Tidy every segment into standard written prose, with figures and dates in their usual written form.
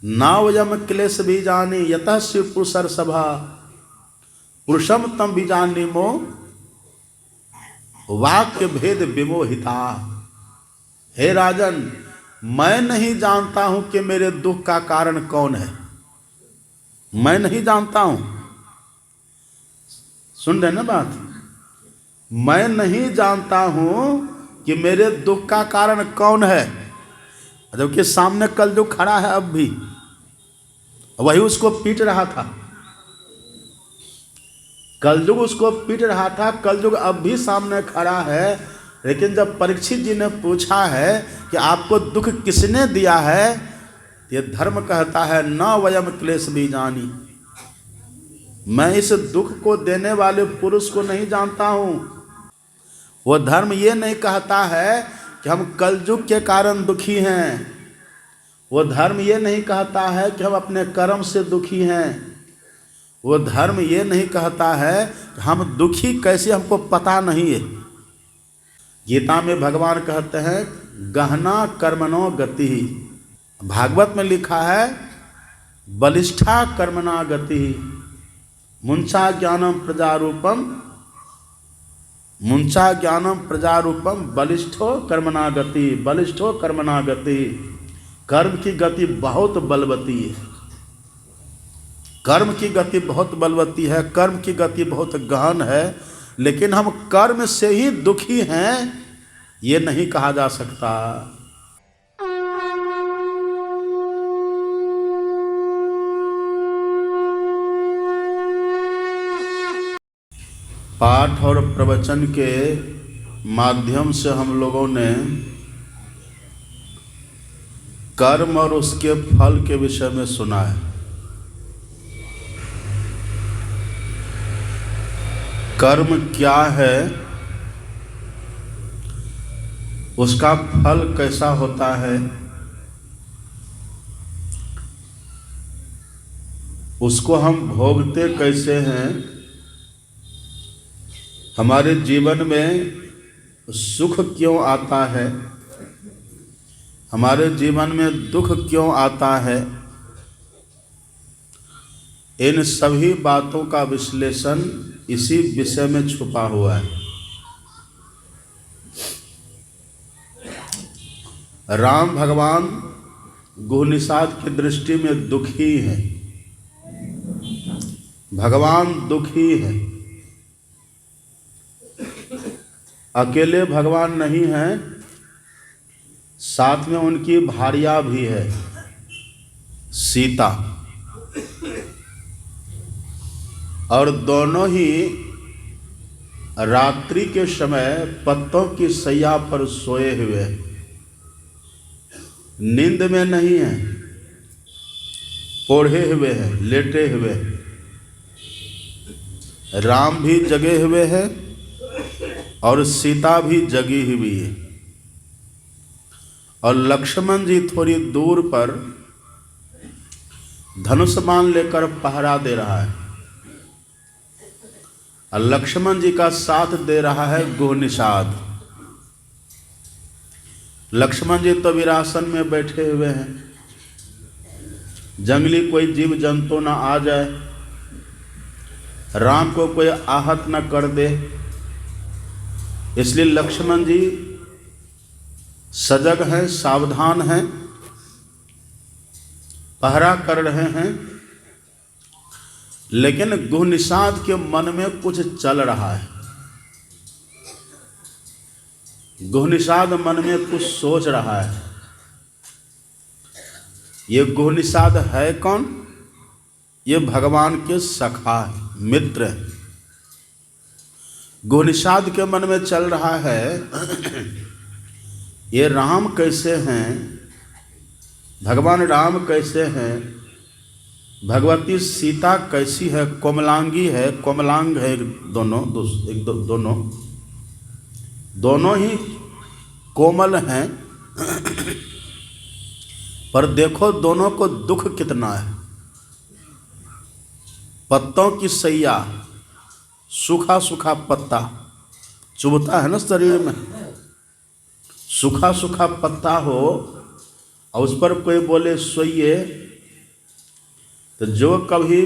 नावयम क्लेश बीजानि यतः शिव पुरुषर सभा पुरुषम तम बीजानि मो वाक्य भेद विमोहिता। हे राजन, मैं नहीं जानता हूं कि मेरे दुख का कारण कौन है। मैं नहीं जानता हूं। सुन रहे ना बात? मैं नहीं जानता हूं कि मेरे दुख का कारण कौन है, जबकि सामने कलयुग खड़ा है अब भी, वही उसको पीट रहा था। कलयुग उसको पीट रहा था, कलयुग अब भी सामने खड़ा है। लेकिन जब परीक्षित जी ने पूछा है कि आपको दुख किसने दिया है, ये धर्म कहता है न वयम क्लेश बीजानि, मैं इस दुख को देने वाले पुरुष को नहीं जानता हूं। वो धर्म ये नहीं कहता है कि हम कलयुग के कारण दुखी हैं। वो धर्म ये नहीं कहता है कि हम अपने कर्म से दुखी हैं। वो धर्म ये नहीं कहता है कि हम दुखी कैसे, हमको पता नहीं है। गीता में भगवान कहते हैं गहना कर्मणो गति। भागवत में लिखा है बलिष्ठा कर्मणा गति। मुंचा ज्ञानम प्रजारूपम, मुंचा ज्ञानम प्रजारूपम बलिष्ठो कर्मणा गति, बलिष्ठो कर्मणा गति। कर्म की गति बहुत बलवती है। कर्म की गति बहुत बलवती है, कर्म की गति बहुत गहन है। लेकिन हम कर्म से ही दुखी हैं ये नहीं कहा जा सकता। पाठ और प्रवचन के माध्यम से हम लोगों ने कर्म और उसके फल के विषय में सुना है। कर्म क्या है, उसका फल कैसा होता है, उसको हम भोगते कैसे हैं, हमारे जीवन में सुख क्यों आता है, हमारे जीवन में दुख क्यों आता है, इन सभी बातों का विश्लेषण इसी विषय में छुपा हुआ है। राम भगवान गुहनिषाद की दृष्टि में दुखी हैं। भगवान दुखी हैं। अकेले भगवान नहीं हैं, साथ में उनकी भार्या भी है सीता, और दोनों ही रात्रि के समय पत्तों की सैया पर सोए हुए, नींद में नहीं हैं, ओढ़े हुए हैं, लेटे हुए। राम भी जगे हुए हैं और सीता भी जगी हुई है, और लक्ष्मण जी थोड़ी दूर पर धनुष बाण लेकर पहरा दे रहा है, और लक्ष्मण जी का साथ दे रहा है गुहनिषाद। लक्ष्मण जी तो विरासन में बैठे हुए हैं, जंगली कोई जीव जंतु ना आ जाए, राम को कोई आहत न कर दे, इसलिए लक्ष्मण जी सजग हैं, सावधान हैं, पहरा कर रहे हैं। लेकिन गुहनिषाद के मन में कुछ चल रहा है। गुहनिषाद मन में कुछ सोच रहा है। ये गुहनिषाद है कौन? ये भगवान के सखा मित्र है। गुहनिषाद के मन में चल रहा है ये राम कैसे हैं, भगवान राम कैसे हैं, भगवती सीता कैसी है, कोमलांगी है, कोमलांग है, दोनों ही कोमल हैं। पर देखो दोनों को दुख कितना है। पत्तों की सैया, सूखा सूखा पत्ता चुभता है ना शरीर में, सूखा सूखा पत्ता हो और उस पर कोई बोले सोइए तो जो कभी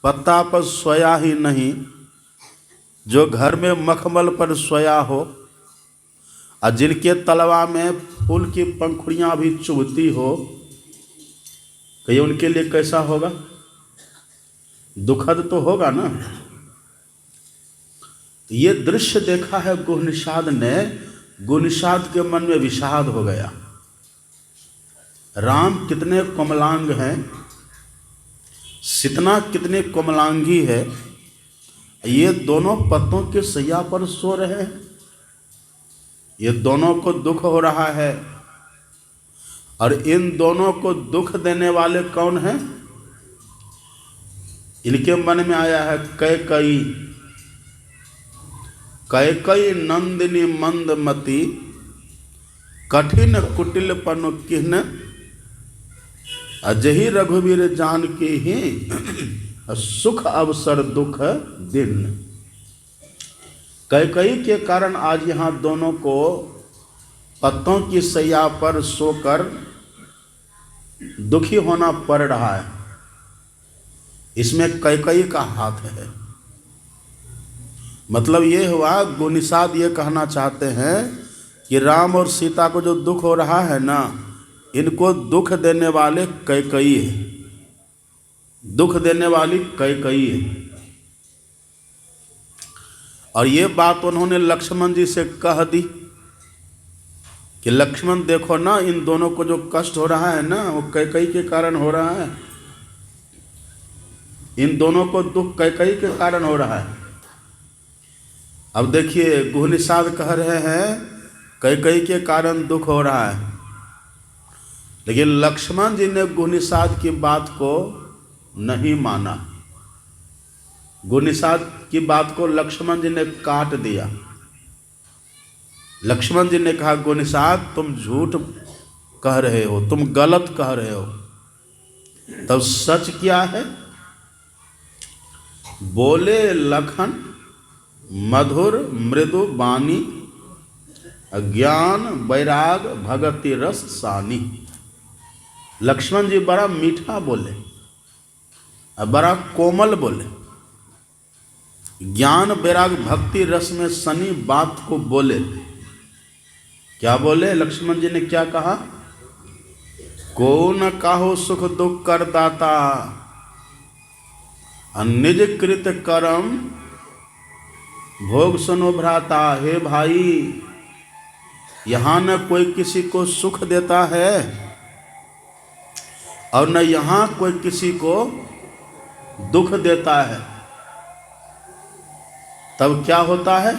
पत्ता पर सोया ही नहीं, जो घर में मखमल पर सोया हो, और जिनके तलवा में फूल की पंखुड़ियाँ भी चुभती हो, कहिए उनके लिए कैसा होगा? दुखद तो होगा ना। ये दृश्य देखा है गुह निषाद ने, गुह निषाद के मन में विषाद हो गया। राम कितने कोमलांग हैं, सीतना कितने कोमलांगी है, ये दोनों पत्तों के सैया पर सो रहे हैं। ये दोनों को दुख हो रहा है, और इन दोनों को दुख देने वाले कौन हैं? इनके मन में आया है कैकई, कैकई नंदिनी मंदमती, कठिन कुटिल पनु किहन, अजही रघुवीर जान के ही सुख अवसर दुख दिन। कैकई के कारण आज यहाँ दोनों को पत्तों की सैया पर सोकर दुखी होना पड़ रहा है। इसमें कैकई का हाथ है। मतलब ये हुआ, गुह निषाद ये कहना चाहते हैं कि राम और सीता को जो दुख हो रहा है ना, इनको दुख देने वाले कैकई है, दुख देने वाली कैकई है। और ये बात उन्होंने लक्ष्मण जी से कह दी कि लक्ष्मण देखो ना, इन दोनों को जो कष्ट हो रहा है ना, वो कैकई के कारण हो रहा है। इन दोनों को दुख कैकई के कारण हो रहा है। अब देखिए, गुह निषाद कह रहे हैं कैकई के कारण दुख हो रहा है, लेकिन लक्ष्मण जी ने गुह निषाद की बात को नहीं माना। गुह निषाद की बात को लक्ष्मण जी ने काट दिया। लक्ष्मण जी ने कहा, गुह निषाद तुम झूठ कह रहे हो, तुम गलत कह रहे हो। तब सच क्या है? बोले लखन मधुर मृदु बानी, ज्ञान वैराग भगति रस सानी। लक्ष्मण जी बड़ा मीठा बोले, बड़ा कोमल बोले, ज्ञान वैराग भक्ति रस में सनी बात को बोले। क्या बोले? लक्ष्मण जी ने क्या कहा? को न काहो सुख दुख कर दाता, निज कृत कर्म भोग सुनो भ्राता। हे भाई, यहाँ न कोई किसी को सुख देता है और न यहाँ कोई किसी को दुख देता है। तब क्या होता है?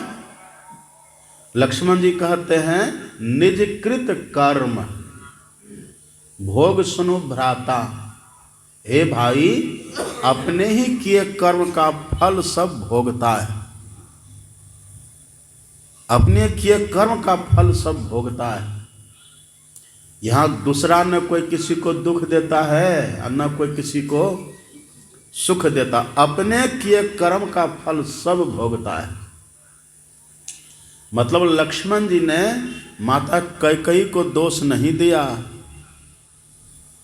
लक्ष्मण जी कहते हैं, निज कृत कर्म भोग सुनो भ्राता। हे भाई, अपने ही किए कर्म का फल सब भोगता है। अपने किए कर्म का फल सब भोगता है। यहाँ दूसरा न कोई किसी को दुख देता है और न कोई किसी को सुख देता, अपने किए कर्म का फल सब भोगता है। मतलब लक्ष्मण जी ने माता कैकई को दोष नहीं दिया,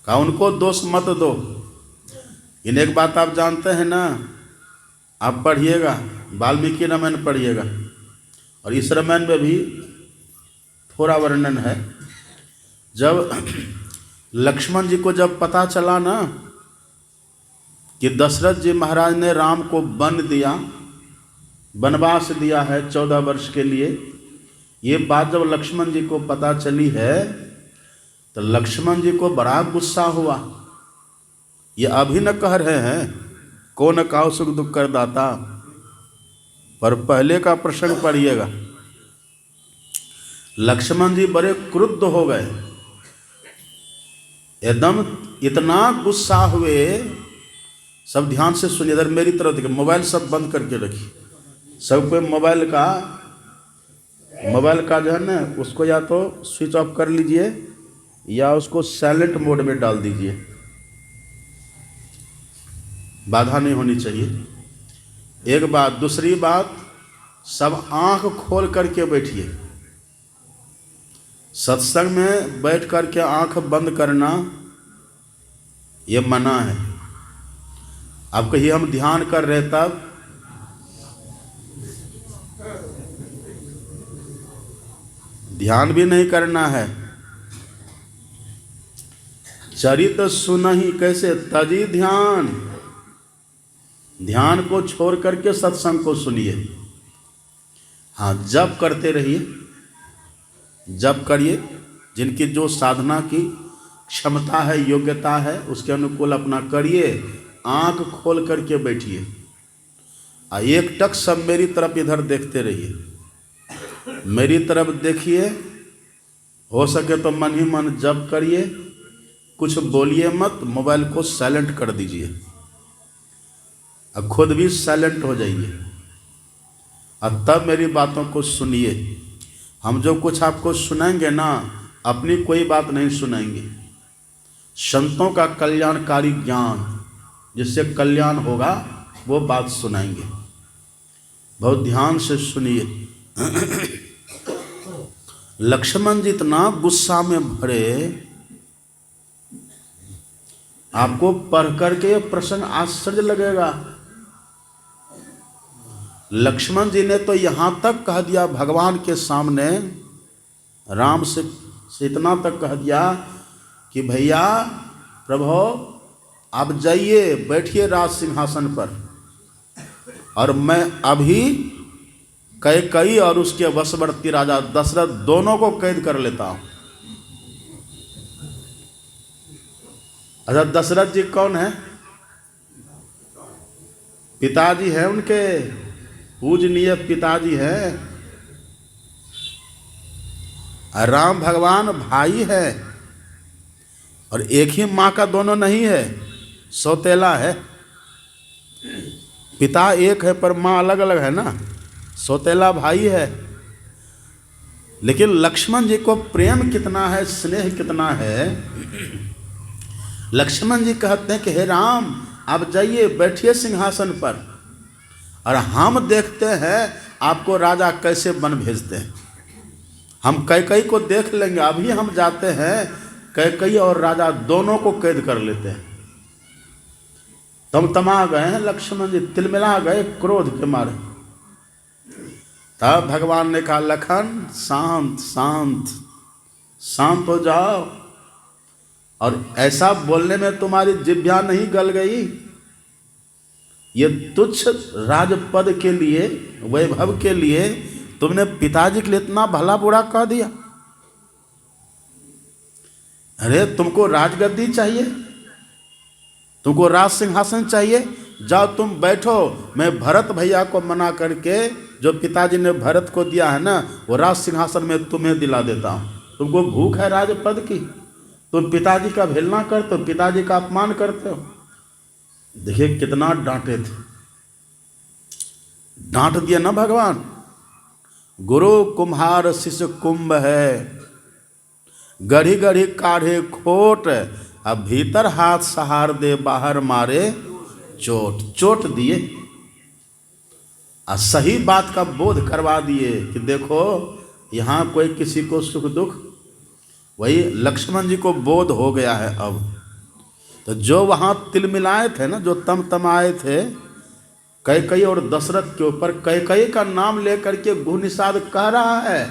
कहा उनको दोष मत दो। इन एक बात आप जानते हैं ना, आप पढ़िएगा, वाल्मीकि रामायण पढ़िएगा, और इस रामायण में भी थोड़ा वर्णन है। जब लक्ष्मण जी को जब पता चला ना कि दशरथ जी महाराज ने राम को वन दिया, वनवास दिया है 14 वर्ष के लिए, ये बात जब लक्ष्मण जी को पता चली है तो लक्ष्मण जी को बड़ा गुस्सा हुआ। ये अभी न कह रहे हैं को न काहो सुख दुख कर दाता, पर पहले का प्रसंग पढ़िएगा। लक्ष्मण जी बड़े क्रुद्ध हो गए, एकदम इतना गुस्सा हुए। सब ध्यान से सुनिए, इधर मेरी तरफ देखिए, मोबाइल सब बंद करके रखिए। सब पे मोबाइल का जो है ना, उसको या तो स्विच ऑफ कर लीजिए या उसको साइलेंट मोड में डाल दीजिए, बाधा नहीं होनी चाहिए। एक बात। दूसरी बात, सब आंख खोल करके बैठिए। सत्संग में बैठ करके आंख बंद करना ये मना है। आप कहिए हम ध्यान कर रहे तब ध्यान भी नहीं करना है। चरित सुनहि कैसे तजी ध्यान, ध्यान को छोड़ करके सत्संग को सुनिए। हाँ, जप करते रहिए, जप करिए, जिनकी जो साधना की क्षमता है, योग्यता है, उसके अनुकूल अपना करिए। आंख खोल करके बैठिए, एक टक सब मेरी तरफ इधर देखते रहिए, मेरी तरफ देखिए। हो सके तो मन ही मन जप करिए, कुछ बोलिए मत, मोबाइल को साइलेंट कर दीजिए और खुद भी साइलेंट हो जाइए और तब मेरी बातों को सुनिए। हम जो कुछ आपको सुनाएंगे ना, अपनी कोई बात नहीं सुनाएंगे, संतों का कल्याणकारी ज्ञान जिससे कल्याण होगा वो बात सुनाएंगे। बहुत ध्यान से सुनिए। लक्ष्मण जी इतना गुस्सा में भरे, आपको पढ़ करके ये प्रसंग आश्चर्य लगेगा। लक्ष्मण जी ने तो यहां तक कह दिया भगवान के सामने, राम से इतना तक कह दिया कि भैया प्रभु आप जाइए, बैठिए राज सिंहासन पर, और मैं अभी कैकेयी और उसके वशवर्ती राजा दशरथ दोनों को कैद कर लेता हूं। अच्छा, दशरथ जी कौन है? पिताजी है उनके, पूजनीय पिताजी है। राम भगवान भाई है, और एक ही माँ का दोनों नहीं है, सौतेला है। पिता एक है पर माँ अलग अलग है ना, सौतेला भाई है। लेकिन लक्ष्मण जी को प्रेम कितना है, स्नेह कितना है। लक्ष्मण जी कहते हैं कि हे राम आप जाइए, बैठिए सिंहासन पर, और हम देखते हैं आपको राजा कैसे बन भेजते हैं। हम कैकेयी को देख लेंगे, अभी हम जाते हैं कैकेयी और राजा दोनों को कैद कर लेते हैं। तमा गए हैं लक्ष्मण जी, तिलमिला गए क्रोध के मारे। तब भगवान ने कहा लखन शांत शांत शांत हो जाओ, और ऐसा बोलने में तुम्हारी जिह्वा नहीं गल गई। ये तुच्छ राजपद के लिए, वैभव के लिए तुमने पिताजी के लिए इतना भला बुरा कह दिया। अरे तुमको राजगद्दी चाहिए, तुमको राज सिंहासन चाहिए, जाओ तुम बैठो। मैं भरत भैया को मना करके, जो पिताजी ने भरत को दिया है ना, वो राज सिंहासन में तुम्हें दिला देता हूँ। तुमको भूख है राजपद की, तुम पिताजी का भेलना करते हो, पिताजी का अपमान करते हो। देखिए कितना डांटे थे, डांट दिया ना भगवान। गुरु कुम्हार शिष्य कुंभ है, गढ़ी गढ़ी काढ़े खोट, अब भीतर हाथ सहार दे बाहर मारे चोट। चोट दिए और सही बात का बोध करवा दिए कि देखो यहाँ कोई किसी को सुख दुख। वही लक्ष्मण जी को बोध हो गया है अब। तो जो वहाँ तिलमिलाए थे ना, जो तमतमाए थे कैकेयी और दशरथ के ऊपर, कैकेयी का नाम लेकर के गुहनिषाद कह रहा है।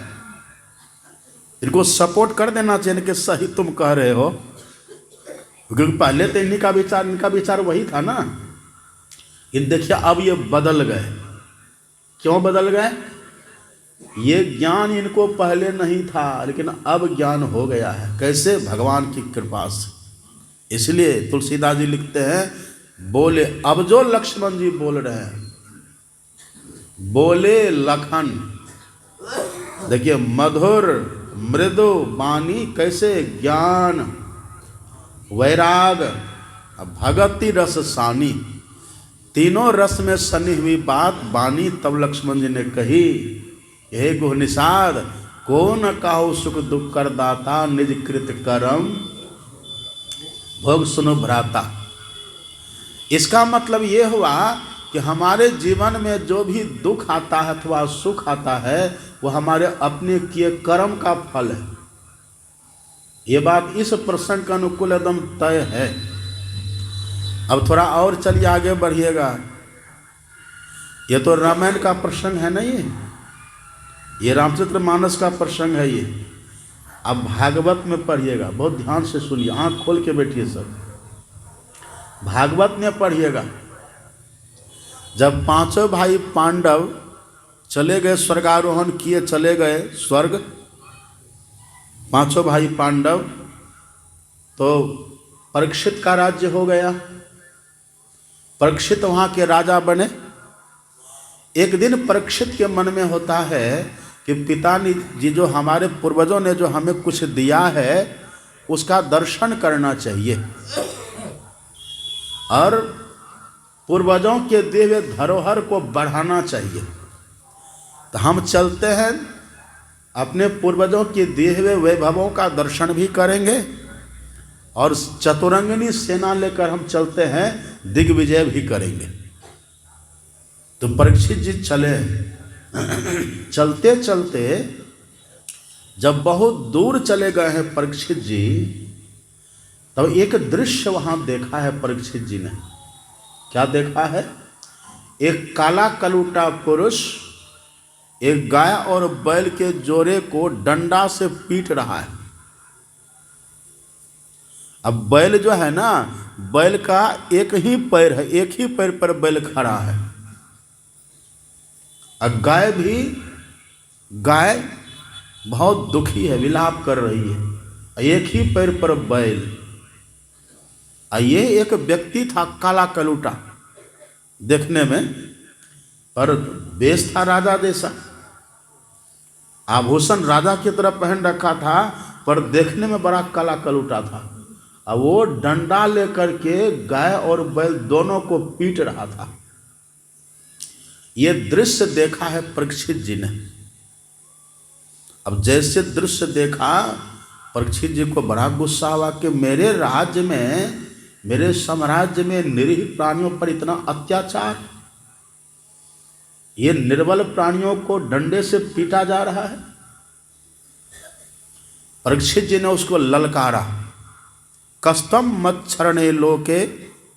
इनको सपोर्ट कर देना चाहिए कि सही तुम कह रहे हो, क्योंकि पहले तो इनका विचार वही था ना। इन देखिए अब ये बदल गए। क्यों बदल गए? ये ज्ञान इनको पहले नहीं था, लेकिन अब ज्ञान हो गया है। कैसे? भगवान की कृपा से। इसलिए तुलसीदास जी लिखते हैं, बोले अब जो लक्ष्मण जी बोल रहे हैं, बोले लखन। देखिए मधुर मृदु वाणी, कैसे ज्ञान वैराग भगति रस सानी, तीनों रस में सनी हुई बात वाणी तब लक्ष्मण जी ने कही। हे गुहनिषाद को न काहू सुख दुख कर दाता, निज कृत करम भोग सुनो भ्राता। इसका मतलब ये हुआ कि हमारे जीवन में जो भी दुख आता है अथवा सुख आता है, वो हमारे अपने किए कर्म का फल है। ये बात इस प्रसंग का अनुकूल एकदम तय है। अब थोड़ा और चलिए आगे बढ़िएगा। ये तो रामायण का प्रसंग है नहीं, ये रामचरितमानस का प्रसंग है ये। अब भागवत में पढ़िएगा, बहुत ध्यान से सुनिए, आंख खोल के बैठिए सब। भागवत में पढ़िएगा, जब पांचों भाई पांडव चले गए, स्वर्गारोहण किए, चले गए स्वर्ग, पांचों भाई पांडव, तो परीक्षित का राज्य हो गया, परीक्षित वहाँ के राजा बने। एक दिन परीक्षित के मन में होता है कि पिताजी जो हमारे पूर्वजों ने जो हमें कुछ दिया है उसका दर्शन करना चाहिए और पूर्वजों के दिए हुए धरोहर को बढ़ाना चाहिए। तो हम चलते हैं, अपने पूर्वजों के दिए हुए वैभवों का दर्शन भी करेंगे और चतुरंगिनी सेना लेकर हम चलते हैं, दिग्विजय भी करेंगे। तो परीक्षित जी चले। चलते चलते जब बहुत दूर चले गए हैं परीक्षित जी, तब एक दृश्य वहां देखा है परीक्षित जी ने। क्या देखा है? एक काला कलूटा पुरुष एक गाय और बैल के जोड़े को डंडा से पीट रहा है। अब बैल जो है ना, बैल का एक ही पैर है, एक ही पैर पर बैल खड़ा है। और गाय बहुत दुखी है, विलाप कर रही है, एक ही पैर पर बैल। ये एक व्यक्ति था काला कलूटा देखने में, पर वेश था राजा जैसा, आभूषण राजा की तरह पहन रखा था, पर देखने में बड़ा काला कलूटा था। अब वो डंडा लेकर के गाय और बैल दोनों को पीट रहा था। ये दृश्य देखा है परीक्षित जी ने। अब जैसे दृश्य देखा, परीक्षित जी को बड़ा गुस्सा हुआ कि मेरे राज्य में, मेरे साम्राज्य में निरीह प्राणियों पर इतना अत्याचार, ये निर्बल प्राणियों को डंडे से पीटा जा रहा है। परीक्षित जी ने उसको ललकारा, कस्तम मच्छरणे लोके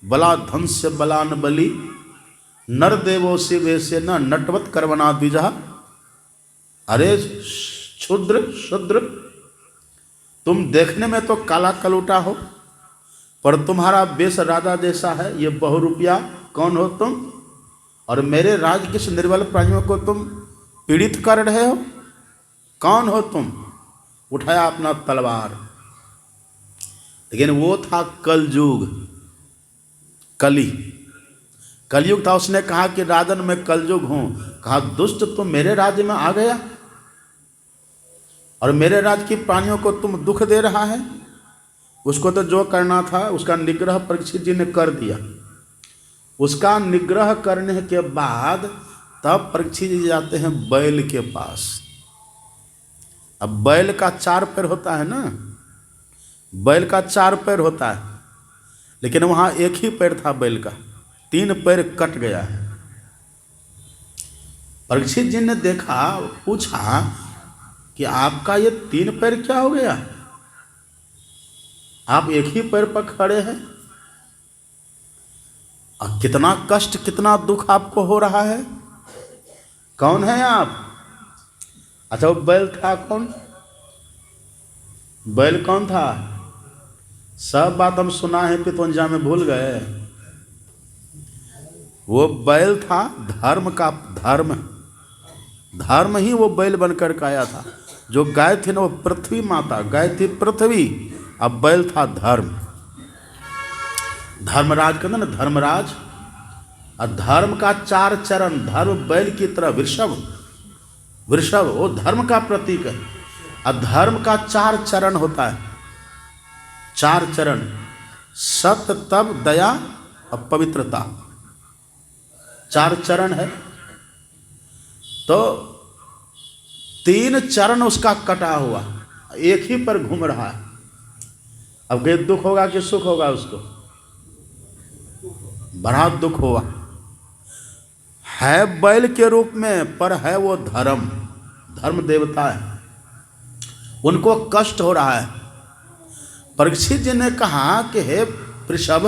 बला धंस्य बलान बलि नर देवो शिवे से न नटवत कर्मणा द्विजा। अरे क्षुद्र, तुम देखने में तो काला कलूटा हो, पर तुम्हारा वेश राजा जैसा है। ये बहुरूपिया कौन हो तुम? और मेरे राज्य के निर्बल प्राणियों को तुम पीड़ित कर रहे हो, कौन हो तुम? उठाया अपना तलवार। लेकिन वो था कलयुग, कलयुग था। उसने कहा कि राजन मैं कलयुग हूं। कहा दुष्ट, तुम मेरे राज्य में आ गया और मेरे राज्य की प्राणियों को तुम दुख दे रहा है। उसको तो जो करना था उसका निग्रह परीक्षित जी ने कर दिया। उसका निग्रह करने के बाद तब परीक्षित जी जाते हैं बैल के पास। अब बैल का 4 पैर होता है ना, बैल का 4 पैर होता है, लेकिन वहाँ एक ही पैर था बैल का, 3 पैर कट गया है। परीक्षित जी ने देखा, पूछा कि आपका ये 3 पैर क्या हो गया? आप एक ही पैर पर खड़े हैं और कितना कष्ट, कितना दुख आपको हो रहा है। कौन है आप? अच्छा, वो बैल था कौन? बैल कौन था? सब बात हम सुना है, पितवंजा में भूल गए। वो बैल था धर्म का, धर्म ही वो बैल बनकर के आया था। जो गाय थी ना, वो पृथ्वी माता, गाय थी पृथ्वी, अब बैल था धर्म। धर्मराज कहते ना, धर्मराज। और धर्म का 4 चरण, धर्म बैल की तरह, वृषभ वो धर्म का प्रतीक है। और धर्म का 4 चरण होता है, 4 चरण, सत्य, तप, दया और पवित्रता, 4 चरण है। तो 3 चरण उसका कटा हुआ, एक ही पर घूम रहा है। अब कहीं दुख होगा कि सुख होगा? उसको बड़ा दुख हुआ। है बैल के रूप में, पर है वो धर्म देवता है, उनको कष्ट हो रहा है। परीक्षित जी ने कहा कि हे वृषभ,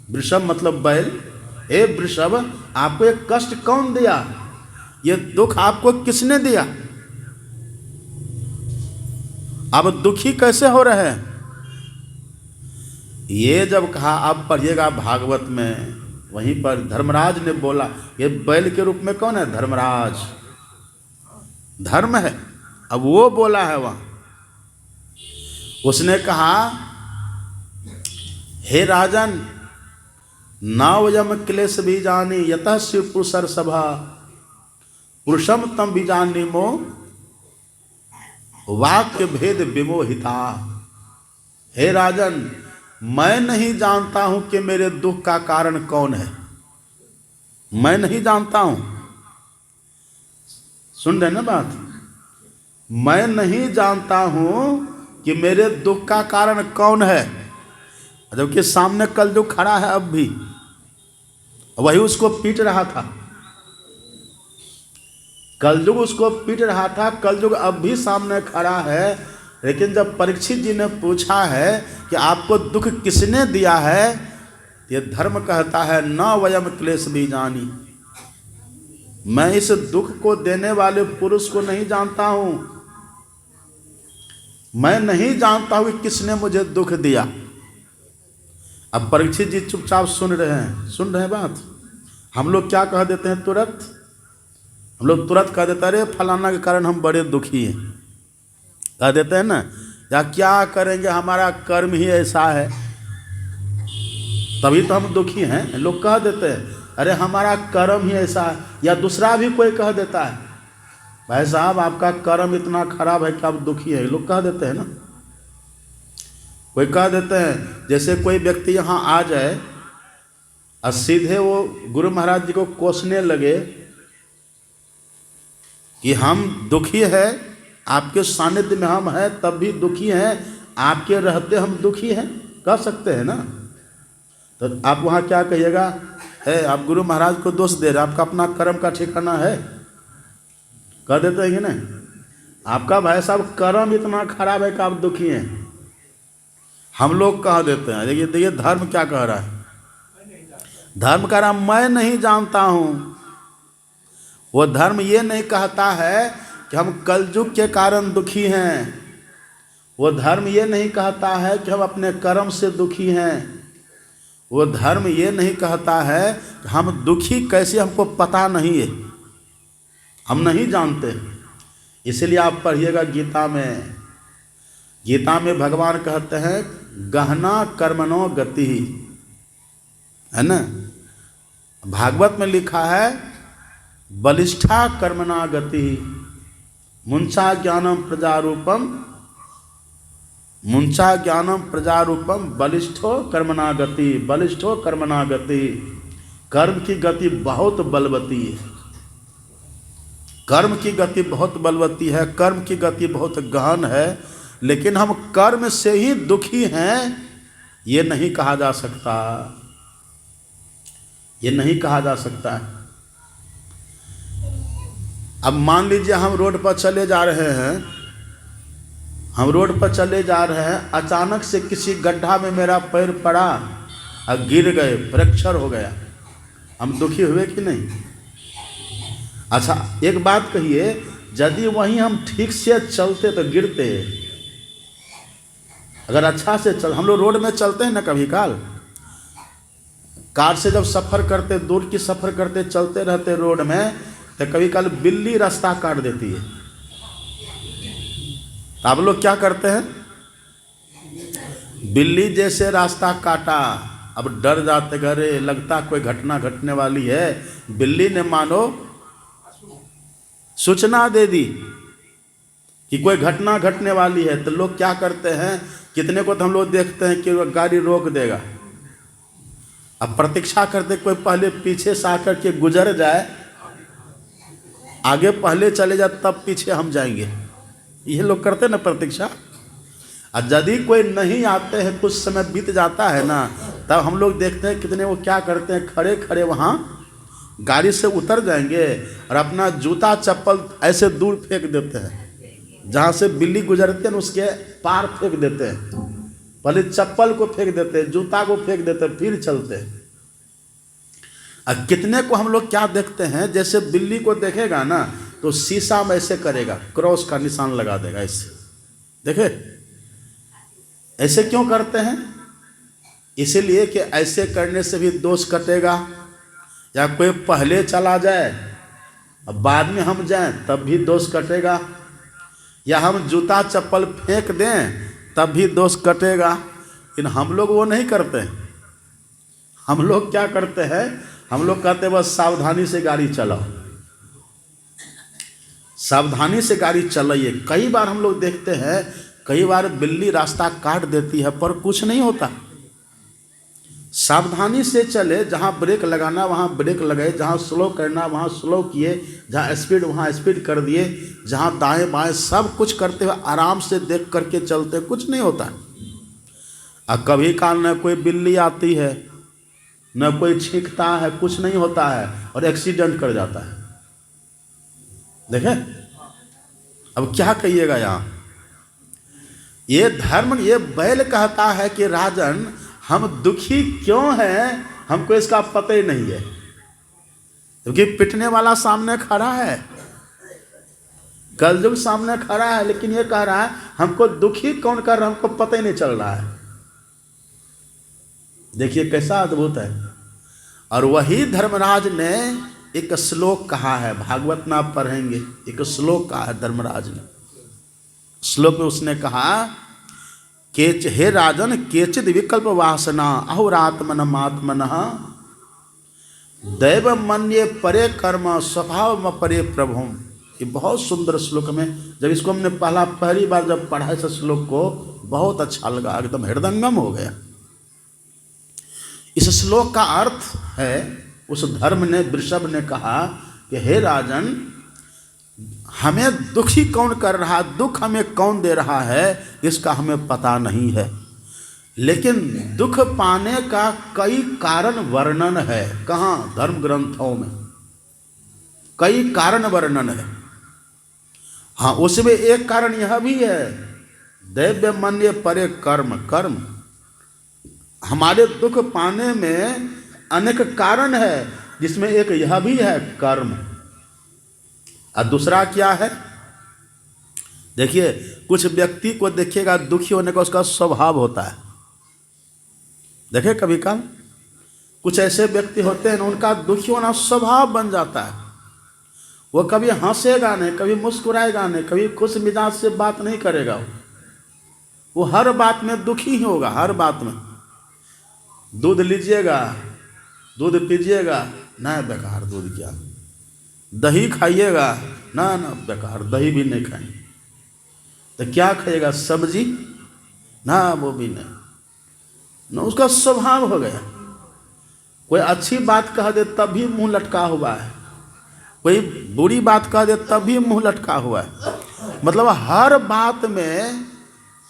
वृषभ मतलब बैल। हे वृषभ, आपको ये कष्ट कौन दिया? ये दुख आपको किसने दिया? अब दुखी कैसे हो रहे हैं? ये जब कहा, आप पढ़िएगा भागवत में, वहीं पर धर्मराज ने बोला, ये बैल के रूप में कौन है? धर्मराज, धर्म है। अब वो बोला है वहां, उसने कहा, हे राजन, नावयम क्लेश बीजानी यतः शिव पुरुषर सभा पुरुषम तम बीजानी मो वाक्य भेद विमोहिता। हे राजन, मैं नहीं जानता हूं कि मेरे दुख का कारण कौन है। मैं नहीं जानता हूं। सुन रहे ना बात? मैं नहीं जानता हूं कि मेरे दुख का कारण कौन है, जबकि सामने कलयुग खड़ा है अब भी, वही उसको पीट रहा था। कलयुग उसको पीट रहा था, कलयुग अब भी सामने खड़ा है। लेकिन जब परीक्षित जी ने पूछा है कि आपको दुख किसने दिया है, ये धर्म कहता है, न वयम क्लेश बीजानी, मैं इस दुख को देने वाले पुरुष को नहीं जानता हूं। मैं नहीं जानता हूं कि किसने मुझे दुख दिया। अब परीक्षित जी चुपचाप सुन रहे हैं बात। हम लोग क्या कह देते हैं तुरंत? हम लोग तुरंत कह देते हैं, अरे फलाना के कारण हम बड़े दुखी हैं, कह देते हैं ना, या क्या करेंगे, हमारा कर्म ही ऐसा है, तभी तो हम दुखी हैं। लोग कह देते हैं, अरे हमारा कर्म ही ऐसा है। या दूसरा भी कोई कह देता है, भाई साहब आपका कर्म इतना खराब है कि आप दुखी हैं, लोग कह देते हैं ना। कोई कह देते हैं, जैसे कोई व्यक्ति यहाँ आ जाए और सीधे वो गुरु महाराज जी को कोसने लगे कि हम दुखी है, आपके सानिध्य में हम हैं तब भी दुखी हैं, आपके रहते हम दुखी हैं, कह सकते हैं ना। तो आप वहाँ क्या कहिएगा? है आप गुरु महाराज को दोष दे रहे, आपका अपना कर्म का ठिकाना है, कह देते हैं कि नहीं? आपका भाई साहब कर्म इतना खराब है कि आप दुखी हैं, हम लोग कह देते हैं। देखिए धर्म क्या कह रहा है? धर्म कह रहा मैं नहीं जानता हूं। वो धर्म ये नहीं कहता है कि हम कलयुग के कारण दुखी हैं। वो धर्म ये नहीं कहता है कि हम अपने कर्म से दुखी हैं। वो धर्म ये नहीं कहता है कि हम दुखी कैसे, हमको पता नहीं है, हम नहीं जानते। इसलिए आप पढ़िएगा गीता में, गीता में भगवान कहते हैं, गहना कर्मणो गति, है ना। भागवत में लिखा है, बलिष्ठा कर्मणा गति, मुंचा ज्ञानम प्रजारूपम, मुंचा ज्ञानम प्रजारूपम बलिष्ठो कर्मणा गति, बलिष्ठो कर्मणा गति। कर्म की गति बहुत बलवती है, कर्म की गति बहुत बलवती है, कर्म की गति बहुत गहन है। लेकिन हम कर्म से ही दुखी हैं, ये नहीं कहा जा सकता, ये नहीं कहा जा सकता है। अब मान लीजिए हम रोड पर चले जा रहे हैं, हम रोड पर चले जा रहे हैं, अचानक से किसी गड्ढा में मेरा पैर पड़ा और गिर गए, फ्रैक्चर हो गया, हम दुखी हुए कि नहीं? अच्छा एक बात कहिए, यदि वहीं हम ठीक से चलते तो गिरते? अगर अच्छा से चल, हम लोग रोड में चलते हैं ना, कभी काल कार से जब सफ़र करते, दूर की सफ़र करते, चलते रहते रोड में, तो कभी काल बिल्ली रास्ता काट देती है, तो आप लोग क्या करते हैं? बिल्ली जैसे रास्ता काटा, अब डर जाते, घरे लगता कोई घटना घटने वाली है, बिल्ली ने मानो सूचना दे दी कि कोई घटना घटने वाली है, तो लोग क्या करते हैं, कितने को तो हम लोग देखते हैं कि वो गाड़ी रोक देगा, अब प्रतीक्षा करते कोई पहले पीछे से आकर के गुजर जाए, आगे पहले चले जाए तब पीछे हम जाएंगे, ये लोग करते ना प्रतीक्षा। और यदि कोई नहीं आते हैं, कुछ समय बीत जाता है ना, तब हम लोग देखते हैं कितने वो क्या करते हैं, खड़े खड़े वहाँ गाड़ी से उतर जाएंगे और अपना जूता चप्पल ऐसे दूर फेंक देते हैं, जहाँ से बिल्ली गुजरते हैं उसके पार फेंक देते हैं, पहले चप्पल को फेंक देते, जूता को फेंक देते, फिर चलते। अब कितने को हम लोग क्या देखते हैं, जैसे बिल्ली को देखेगा ना तो शीशा में ऐसे करेगा, क्रॉस का निशान लगा देगा ऐसे, देखे ऐसे क्यों करते हैं? इसीलिए कि ऐसे करने से भी दोष कटेगा, या कोई पहले चला जाए अब बाद में हम जाएं तब भी दोष कटेगा, या हम जूता चप्पल फेंक दें तब भी दोष कटेगा। लेकिन हम लोग वो नहीं करते। हम लोग क्या करते हैं, हम लोग कहते हैं बस सावधानी से गाड़ी चलाओ, सावधानी से गाड़ी चलाइए। कई बार हम लोग देखते हैं, कई बार बिल्ली रास्ता काट देती है पर कुछ नहीं होता। सावधानी से चले, जहाँ ब्रेक लगाना वहाँ ब्रेक लगाए, जहाँ स्लो करना वहाँ स्लो किए, जहाँ स्पीड वहाँ स्पीड कर दिए, जहाँ दाएं बाएं सब कुछ करते हुए आराम से देख करके चलते, कुछ नहीं होता। अब कभी काल न कोई बिल्ली आती है, न कोई छींकता है, कुछ नहीं होता है और एक्सीडेंट कर जाता है। देखें, अब क्या कहिएगा यहाँ। ये धर्म, ये बैल कहता है कि राजन हम दुखी क्यों हैं, हमको इसका पता ही नहीं है, क्योंकि पिटने वाला सामने खड़ा है, कलयुग सामने खड़ा है, लेकिन ये कह रहा है हमको दुखी कौन कर रहा है, हमको पता ही नहीं चल रहा है। देखिए कैसा अद्भुत है। और वही धर्मराज ने एक श्लोक कहा है, भागवत में आप पढ़ेंगे, एक श्लोक कहा है धर्मराज ने। श्लोक में उसने कहा केच, हे राजन केचिद विकल्प वासना अहोरात्मन आत्मन दैव मन्ये परे कर्म स्वभाव परे प्रभुम। ये बहुत सुंदर श्लोक में, जब इसको हमने पहली बार जब पढ़ा इस श्लोक को, बहुत अच्छा लगा, एकदम हृदयंगम हो गया। इस श्लोक का अर्थ है, उस धर्म ने, वृषभ ने कहा कि हे राजन हमें दुखी कौन कर रहा, दुख हमें कौन दे रहा है, इसका हमें पता नहीं है, लेकिन दुख पाने का कई कारण वर्णन है। कहाँ? धर्म ग्रंथों में कई कारण वर्णन है। हाँ, उसमें एक कारण यह भी है, दैव्य मन्ये परे कर्म। कर्म, हमारे दुख पाने में अनेक कारण है, जिसमें एक यह भी है कर्म। और दूसरा क्या है, देखिए कुछ व्यक्ति को देखिएगा दुखी होने का उसका स्वभाव होता है। देखिए कभी कभी कुछ ऐसे व्यक्ति होते हैं, उनका दुखी होना स्वभाव बन जाता है। वो कभी हंसेगा नहीं, कभी मुस्कुराएगा नहीं, कभी खुश मिजाज से बात नहीं करेगा। वो हर बात में दुखी ही होगा, हर बात में। दूध लीजिएगा, दूध पीजिएगा, ना बेकार दूध क्या, दही खाइएगा, ना ना बेकार, दही भी नहीं खाएंगे। तो क्या खाइएगा, सब्जी, ना वो भी नहीं, ना, उसका स्वभाव हो गया। कोई अच्छी बात कह दे तब भी मुंह लटका हुआ है, कोई बुरी बात कह दे तब भी मुंह लटका हुआ है। मतलब हर बात में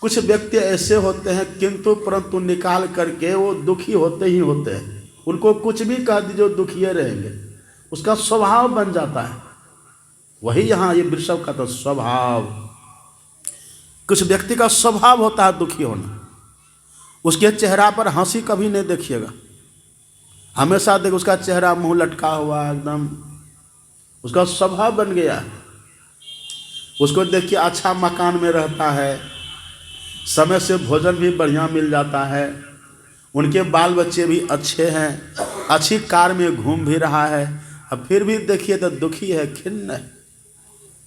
कुछ व्यक्ति ऐसे होते हैं, किंतु परंतु निकाल करके वो दुखी होते ही होते हैं। उनको कुछ भी कह दीजिए दुखिए रहेंगे, उसका स्वभाव बन जाता है। वही यहाँ ये वृषभ का तो स्वभाव, कुछ व्यक्ति का स्वभाव होता है दुखी होना। उसके चेहरा पर हंसी कभी नहीं देखिएगा, हमेशा देख उसका चेहरा मुंह लटका हुआ, एकदम उसका स्वभाव बन गया। उसको देखिए अच्छा मकान में रहता है, समय से भोजन भी बढ़िया मिल जाता है, उनके बाल बच्चे भी अच्छे हैं, अच्छी कार में घूम भी रहा है, अब फिर भी देखिए तो दुखी है, खिन्न है।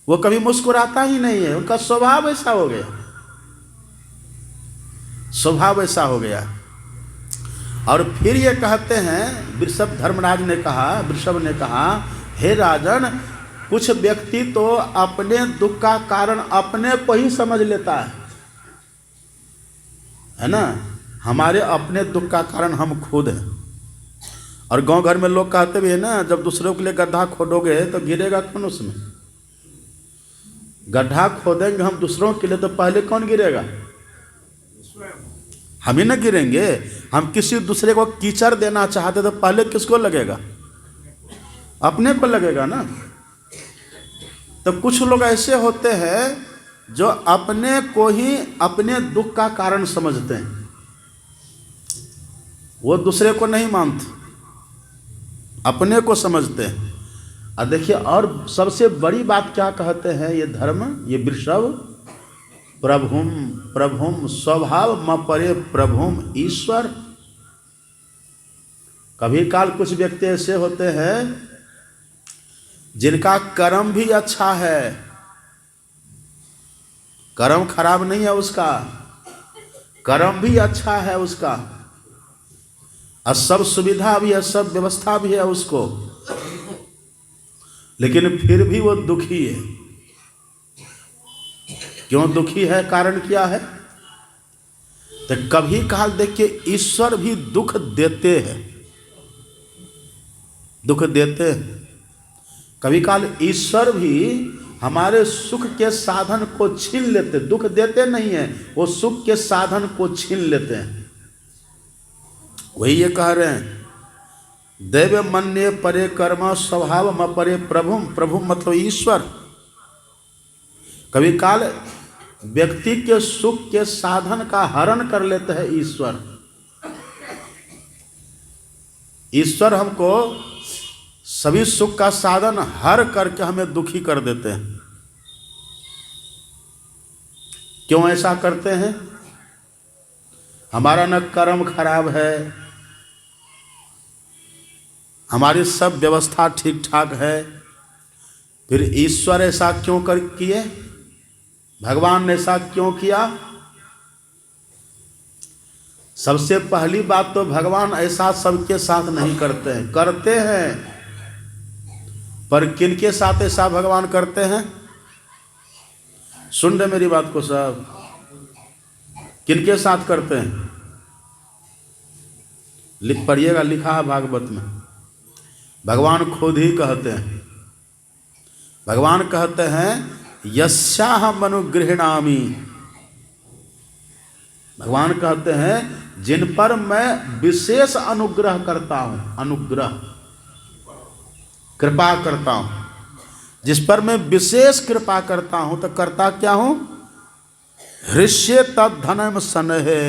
वो कभी मुस्कुराता ही नहीं है, उनका स्वभाव ऐसा हो गया, स्वभाव ऐसा हो गया। और फिर ये कहते हैं, वृषभ, धर्मराज ने कहा, वृषभ ने कहा, हे राजन कुछ व्यक्ति तो अपने दुख का कारण अपने को ही समझ लेता है ना। हमारे अपने दुख का कारण हम खुद हैं। और गांव घर में लोग कहते भी है ना, जब दूसरों के लिए गड्ढा खोदोगे तो गिरेगा कौन उसमें? गड्ढा खोदेंगे हम दूसरों के लिए तो पहले कौन गिरेगा? हम ही ना गिरेंगे। हम किसी दूसरे को कीचड़ देना चाहते तो पहले किसको लगेगा? अपने को लगेगा ना। तो कुछ लोग ऐसे होते हैं जो अपने को ही अपने दुख का कारण समझते हैं। वो दूसरे को नहीं मानते, अपने को समझते हैं। और देखिए, और सबसे बड़ी बात क्या कहते हैं ये धर्म, ये वृषभ, प्रभुम प्रभुम स्वभाव म परे प्रभुम ईश्वर। कभी काल कुछ व्यक्ति ऐसे होते हैं जिनका कर्म भी अच्छा है, कर्म खराब नहीं है उसका, कर्म भी अच्छा है उसका, और सब सुविधा भी है, सब व्यवस्था भी है उसको, लेकिन फिर भी वो दुखी है। क्यों दुखी है, कारण क्या है? तो कभी काल देखिए ईश्वर भी दुख देते हैं, दुख देते हैं। कभी काल ईश्वर भी हमारे सुख के साधन को छीन लेते, दुख देते नहीं है, वो सुख के साधन को छीन लेते हैं। वही ये कह रहे हैं, दैव मन्ये परे कर्म स्वभाव म परे प्रभुम, प्रभु मतलब ईश्वर। कभी काल व्यक्ति के सुख के साधन का हरण कर लेते हैं ईश्वर। ईश्वर हमको सभी सुख का साधन हर करके हमें दुखी कर देते हैं। क्यों ऐसा करते हैं? हमारा न कर्म खराब है, हमारी सब व्यवस्था ठीक ठाक है, फिर ईश्वर ऐसा क्यों कर किए? भगवान ने ऐसा क्यों किया? सबसे पहली बात तो भगवान ऐसा सबके साथ नहीं करते हैं, करते हैं पर किनके साथ ऐसा भगवान करते हैं? सुन रहे मेरी बात को सब? किनके साथ करते हैं? लिख पढ़िएगा, लिखा है भागवत में, भगवान खुद ही कहते हैं। भगवान कहते हैं यस्याहम् अनुगृह्णामि, भगवान कहते हैं जिन पर मैं विशेष अनुग्रह करता हूं, अनुग्रह कृपा करता हूं, जिस पर मैं विशेष कृपा करता हूं, तो करता क्या हूं? हृष्ये तद्धनम सनहे।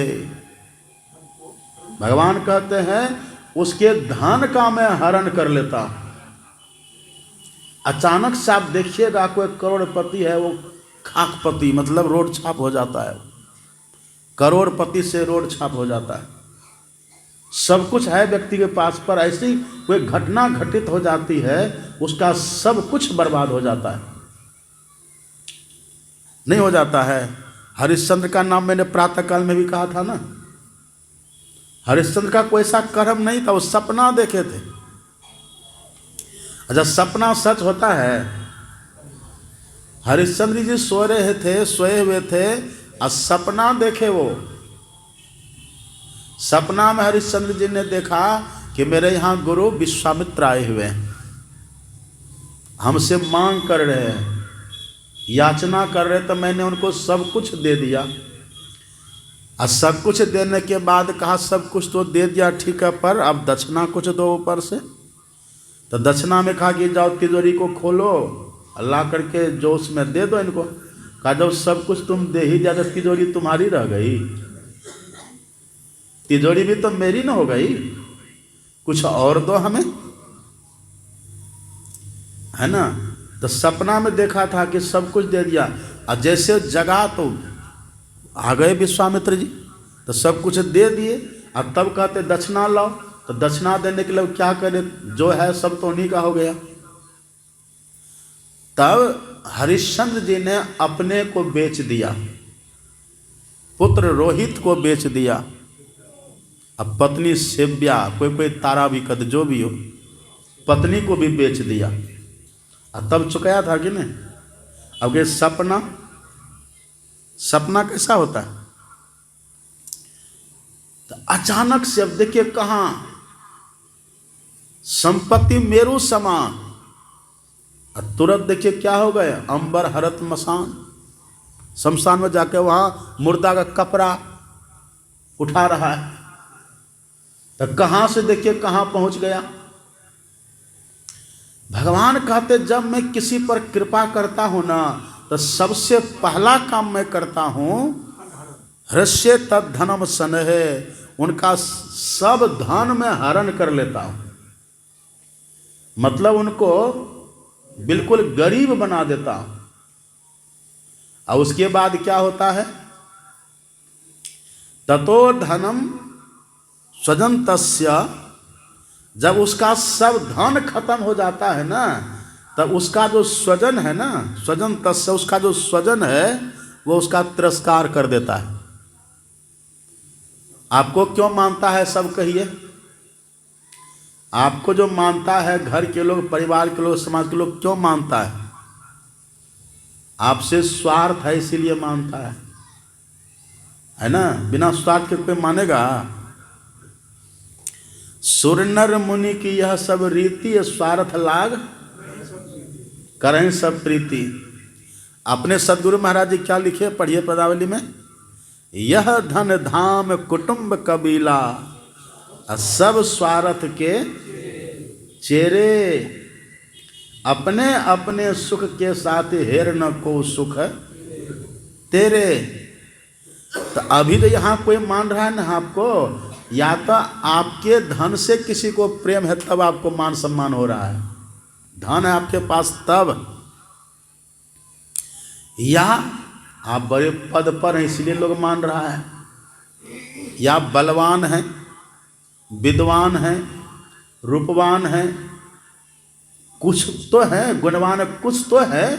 भगवान कहते हैं उसके धन का मैं हरण कर लेता हूं। अचानक से आप देखिएगा कोई करोड़पति है, वो खाकपति मतलब रोड छाप हो जाता है, करोड़पति से रोड छाप हो जाता है, सब कुछ है व्यक्ति के पास, पर ऐसी कोई घटना घटित हो जाती है उसका सब कुछ बर्बाद हो जाता है। नहीं हो जाता है? हरिश्चंद्र का नाम मैंने प्रातःकाल में भी कहा था ना। हरिश्चंद्र का कोई ऐसा कर्म नहीं था, वो सपना देखे थे। अच्छा, सपना सच होता है? हरिश्चंद्र जी सो रहे थे, सोए हुए थे और सपना देखे। वो सपना में हरिश्चंद्र जी ने देखा कि मेरे यहाँ गुरु विश्वामित्र आए हुए हैं, हमसे मांग कर रहे हैं, याचना कर रहे, तो मैंने उनको सब कुछ दे दिया। और सब कुछ देने के बाद कहा सब कुछ तो दे दिया, ठीक है, पर अब दक्षिणा कुछ दो ऊपर से। तो दक्षिणा में कहा कि जाओ तिजोरी को खोलो, अल्लाह करके जो उसमें दे दो इनको। कहा जब सब कुछ तुम दे ही दिया तो तिजोरी तुम्हारी रह गई, तिजोरी भी तो मेरी न हो गई, कुछ और दो हमें, है ना। तो सपना में देखा था कि सब कुछ दे दिया, और जैसे जगा तो आ गए विश्वामित्र जी, तो सब कुछ दे दिए। और तब कहते दक्षिणा लाओ, तो दक्षिणा देने के लिए क्या करे, जो है सब तो उन्हीं का हो गया। तब हरिश्चंद्र जी ने अपने को बेच दिया, पुत्र रोहित को बेच दिया, अब पत्नी सेव्या, कोई तारा भी कद जो भी हो, पत्नी को भी बेच दिया। और तब चुकाया था कि नहीं? अब ये सपना, सपना कैसा होता है? तो अचानक से अब देखिए कहां संपत्ति मेरु समान, और तुरंत देखिए क्या हो गए, अंबर हरत मसान, शमशान में जाके वहां मुर्दा का कपड़ा उठा रहा है। तो कहां से देखिए कहां पहुंच गया। भगवान कहते जब मैं किसी पर कृपा करता हूं ना, तो सबसे पहला काम मैं करता हूं हृष्ये तद्धनम सनहे, उनका सब धन में हरण कर लेता हूँ, मतलब उनको बिल्कुल गरीब बना देता हूँ। और उसके बाद क्या होता है, ततो धनम स्वजन तस्य, जब उसका सब धन खत्म हो जाता है ना, तब उसका जो स्वजन है ना, स्वजन तस्य, उसका जो स्वजन है वो उसका तिरस्कार कर देता है। आपको क्यों मानता है सब कहिए? आपको जो मानता है घर के लोग, परिवार के लोग, समाज के लोग क्यों मानता है? आपसे स्वार्थ है इसीलिए मानता है ना। बिना स्वार्थ के कोई मानेगा? सुर नर मुनि की यह सब रीति, स्वार्थ लाग करें सब प्रीति। अपने सदगुरु महाराज जी क्या लिखे, पढ़िए पदावली में, यह धन धाम कुटुंब कबीला, सब स्वार्थ के चेरे, अपने अपने सुख के साथ हेर न को सुख तेरे। तो अभी तो यहाँ कोई मान रहा है ना आपको, या तो आपके धन से किसी को प्रेम है तब आपको मान सम्मान हो रहा है, धन है आपके पास तब, या आप बड़े पद पर हैं इसलिए लोग मान रहा है, या बलवान हैं, विद्वान हैं, रूपवान हैं, कुछ तो है, गुणवान है, कुछ तो है,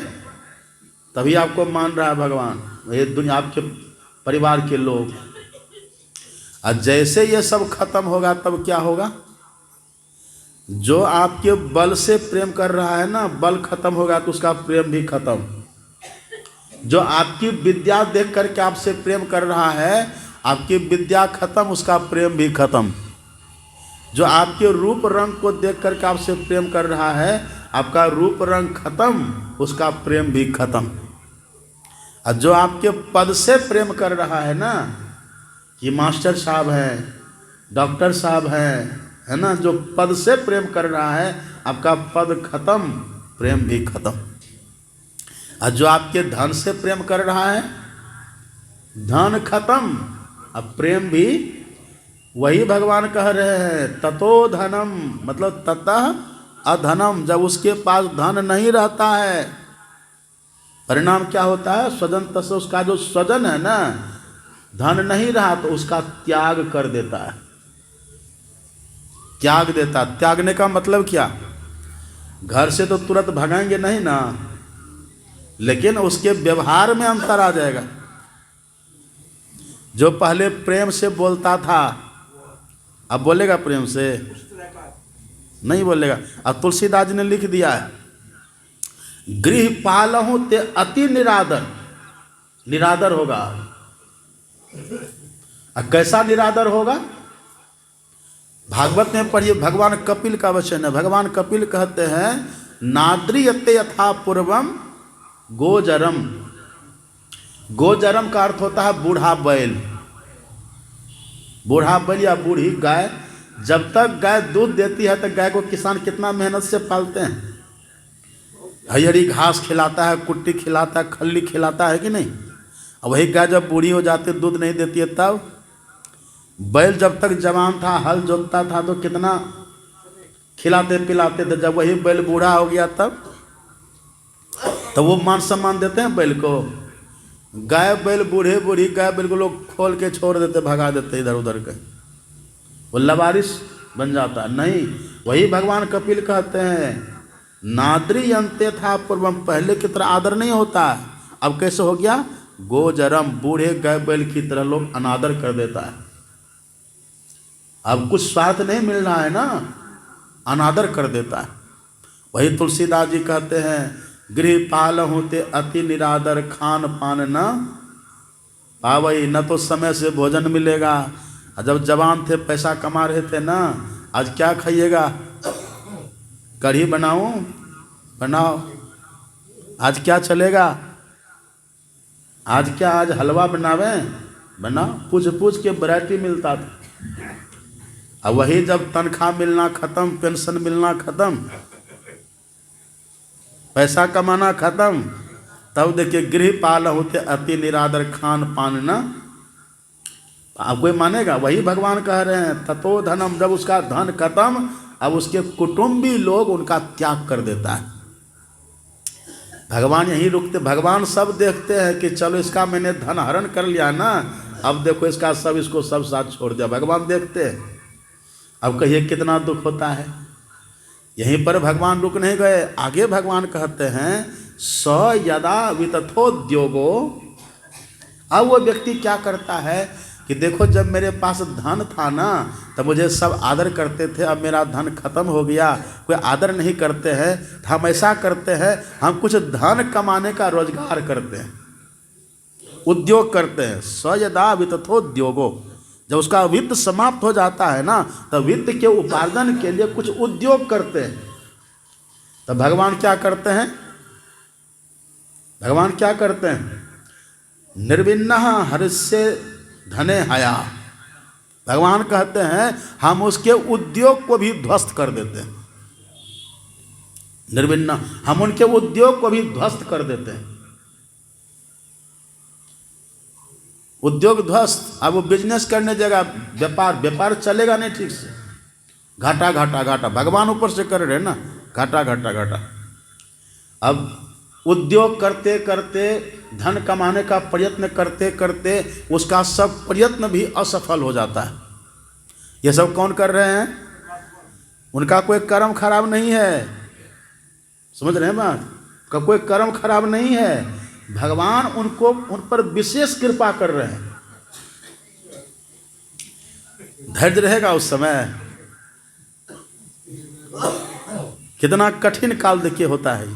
तभी आपको मान रहा है भगवान, ये दुनिया आपके परिवार के लोग। और जैसे ये सब खत्म होगा तब क्या होगा? जो आपके बल से प्रेम कर रहा है ना, बल खत्म होगा तो उसका प्रेम भी खत्म। जो आपकी विद्या देख करके आपसे प्रेम कर रहा है, आपकी विद्या खत्म, उसका प्रेम भी खत्म। जो आपके रूप रंग को देख करके आपसे प्रेम कर रहा है, आपका रूप रंग खत्म, उसका प्रेम भी खत्म। और जो आपके पद से प्रेम कर रहा है ना, कि मास्टर साहब हैं, डॉक्टर साहब हैं, है ना, जो पद से प्रेम कर रहा है, आपका पद खत्म, प्रेम भी खत्म। और जो आपके धन से प्रेम कर रहा है, धन खत्म, अब प्रेम भी। वही भगवान कह रहे हैं, ततो धनम, मतलब ततः अधनम, जब उसके पास धन नहीं रहता है, परिणाम क्या होता है? स्वजन तस्य, उसका जो स्वजन है ना, धन नहीं रहा तो उसका त्याग कर देता है, त्याग देता। त्यागने का मतलब क्या? घर से तो तुरंत भगाएंगे नहीं ना, लेकिन उसके व्यवहार में अंतर आ जाएगा। जो पहले प्रेम से बोलता था, अब बोलेगा प्रेम से? नहीं बोलेगा। अब तुलसीदास जी ने लिख दिया है, गृह पालहु ते अति निरादर, निरादर होगा। कैसा निरादर होगा? भागवत में पढ़िए, भगवान कपिल का वचन है। भगवान कपिल कहते हैं, नाद्रियते यथा पूर्वम गोजरम। गोजरम का अर्थ होता है बूढ़ा बैल। बूढ़ा बैल या बूढ़ी गाय, जब तक गाय दूध देती है तो गाय को किसान कितना मेहनत से पालते हैं, हरी घास खिलाता है, कुट्टी खिलाता है, खल्ली खिलाता है कि नहीं। अब वही गाय जब बूढ़ी हो जाती है, दूध नहीं देती है, तब बैल जब तक जवान था, हल जोतता था तो कितना खिलाते पिलाते थे। जब वही बैल बूढ़ा हो गया तब तो वो मान सम्मान देते हैं बैल को। गाय बैल, बूढ़े बूढ़ी गाय बैल को लोग खोल के छोड़ देते, भगा देते इधर उधर के, वो लवारिस बन जाता। नहीं, वही भगवान कपिल कहते हैं, नाद्री अंत्य था पूर्वम, पहले की तरह आदर नहीं होता, अब कैसे हो गया? गोजरम, बूढ़े गाय बैल की तरह लोग अनादर कर देता है। अब कुछ स्वार्थ नहीं मिल रहा है ना, अनादर कर देता है। वही तुलसीदास जी कहते हैं, गृह पाल होते अति निरादर, खान पान न पावई, न तो समय से भोजन मिलेगा। जब जवान थे, पैसा कमा रहे थे ना, आज क्या खाइएगा? कढ़ी बनाऊं? बनाओ। आज क्या चलेगा? आज क्या, आज हलवा बनावें? बनाओ। पूछ पूछ के वैरायटी मिलता था। अब वही जब तनख्वाह मिलना खत्म, पेंशन मिलना खत्म, पैसा कमाना खत्म, तब देखिए गृह पाल होते अति निरादर, खान पान न अब कोई मानेगा? वही भगवान कह रहे हैं ततो धनम, जब उसका धन खत्म, अब उसके कुटुंबी लोग उनका त्याग कर देता है। भगवान यहीं रुकते, भगवान सब देखते हैं कि चलो इसका मैंने धन हरण कर लिया ना, अब देखो इसका सब, इसको सब साथ छोड़ दिया, भगवान देखते हैं। अब कहिए कितना दुख होता है। यहीं पर भगवान रुक नहीं गए, आगे भगवान कहते हैं स यदा वितथोद्योगो। अब वो व्यक्ति क्या करता है कि देखो जब मेरे पास धन था ना तब मुझे सब आदर करते थे, अब मेरा धन खत्म हो गया, कोई आदर नहीं करते हैं। तो हम ऐसा करते हैं, हम कुछ धन कमाने का रोजगार करते हैं, उद्योग करते हैं। स यदा वितथोद्योगो, जब उसका वित्त समाप्त हो जाता है ना तो वित्त के उपार्जन के लिए कुछ उद्योग करते हैं। तो भगवान क्या करते हैं? भगवान क्या करते हैं? निर्विन्नः हरिष्ये धने हया। भगवान कहते हैं हम उसके उद्योग को भी ध्वस्त कर देते हैं। निर्विन्नः, हम उनके उद्योग को भी ध्वस्त कर देते हैं। उद्योग ध्वस्त, अब वो बिजनेस करने जगह व्यापार चलेगा नहीं ठीक से, घाटा घाटा घाटा, भगवान ऊपर से कर रहे हैं ना, घाटा घाटा घाटा। अब उद्योग करते करते, धन कमाने का प्रयत्न करते करते उसका सब प्रयत्न भी असफल हो जाता है। ये सब कौन कर रहे हैं? उनका कोई कर्म खराब नहीं है, समझ रहे हैं बात? का कोई कर्म खराब नहीं है, भगवान उनको उन पर विशेष कृपा कर रहे हैं। धैर्य रहेगा उस समय। कितना कठिन काल देखिए होता है।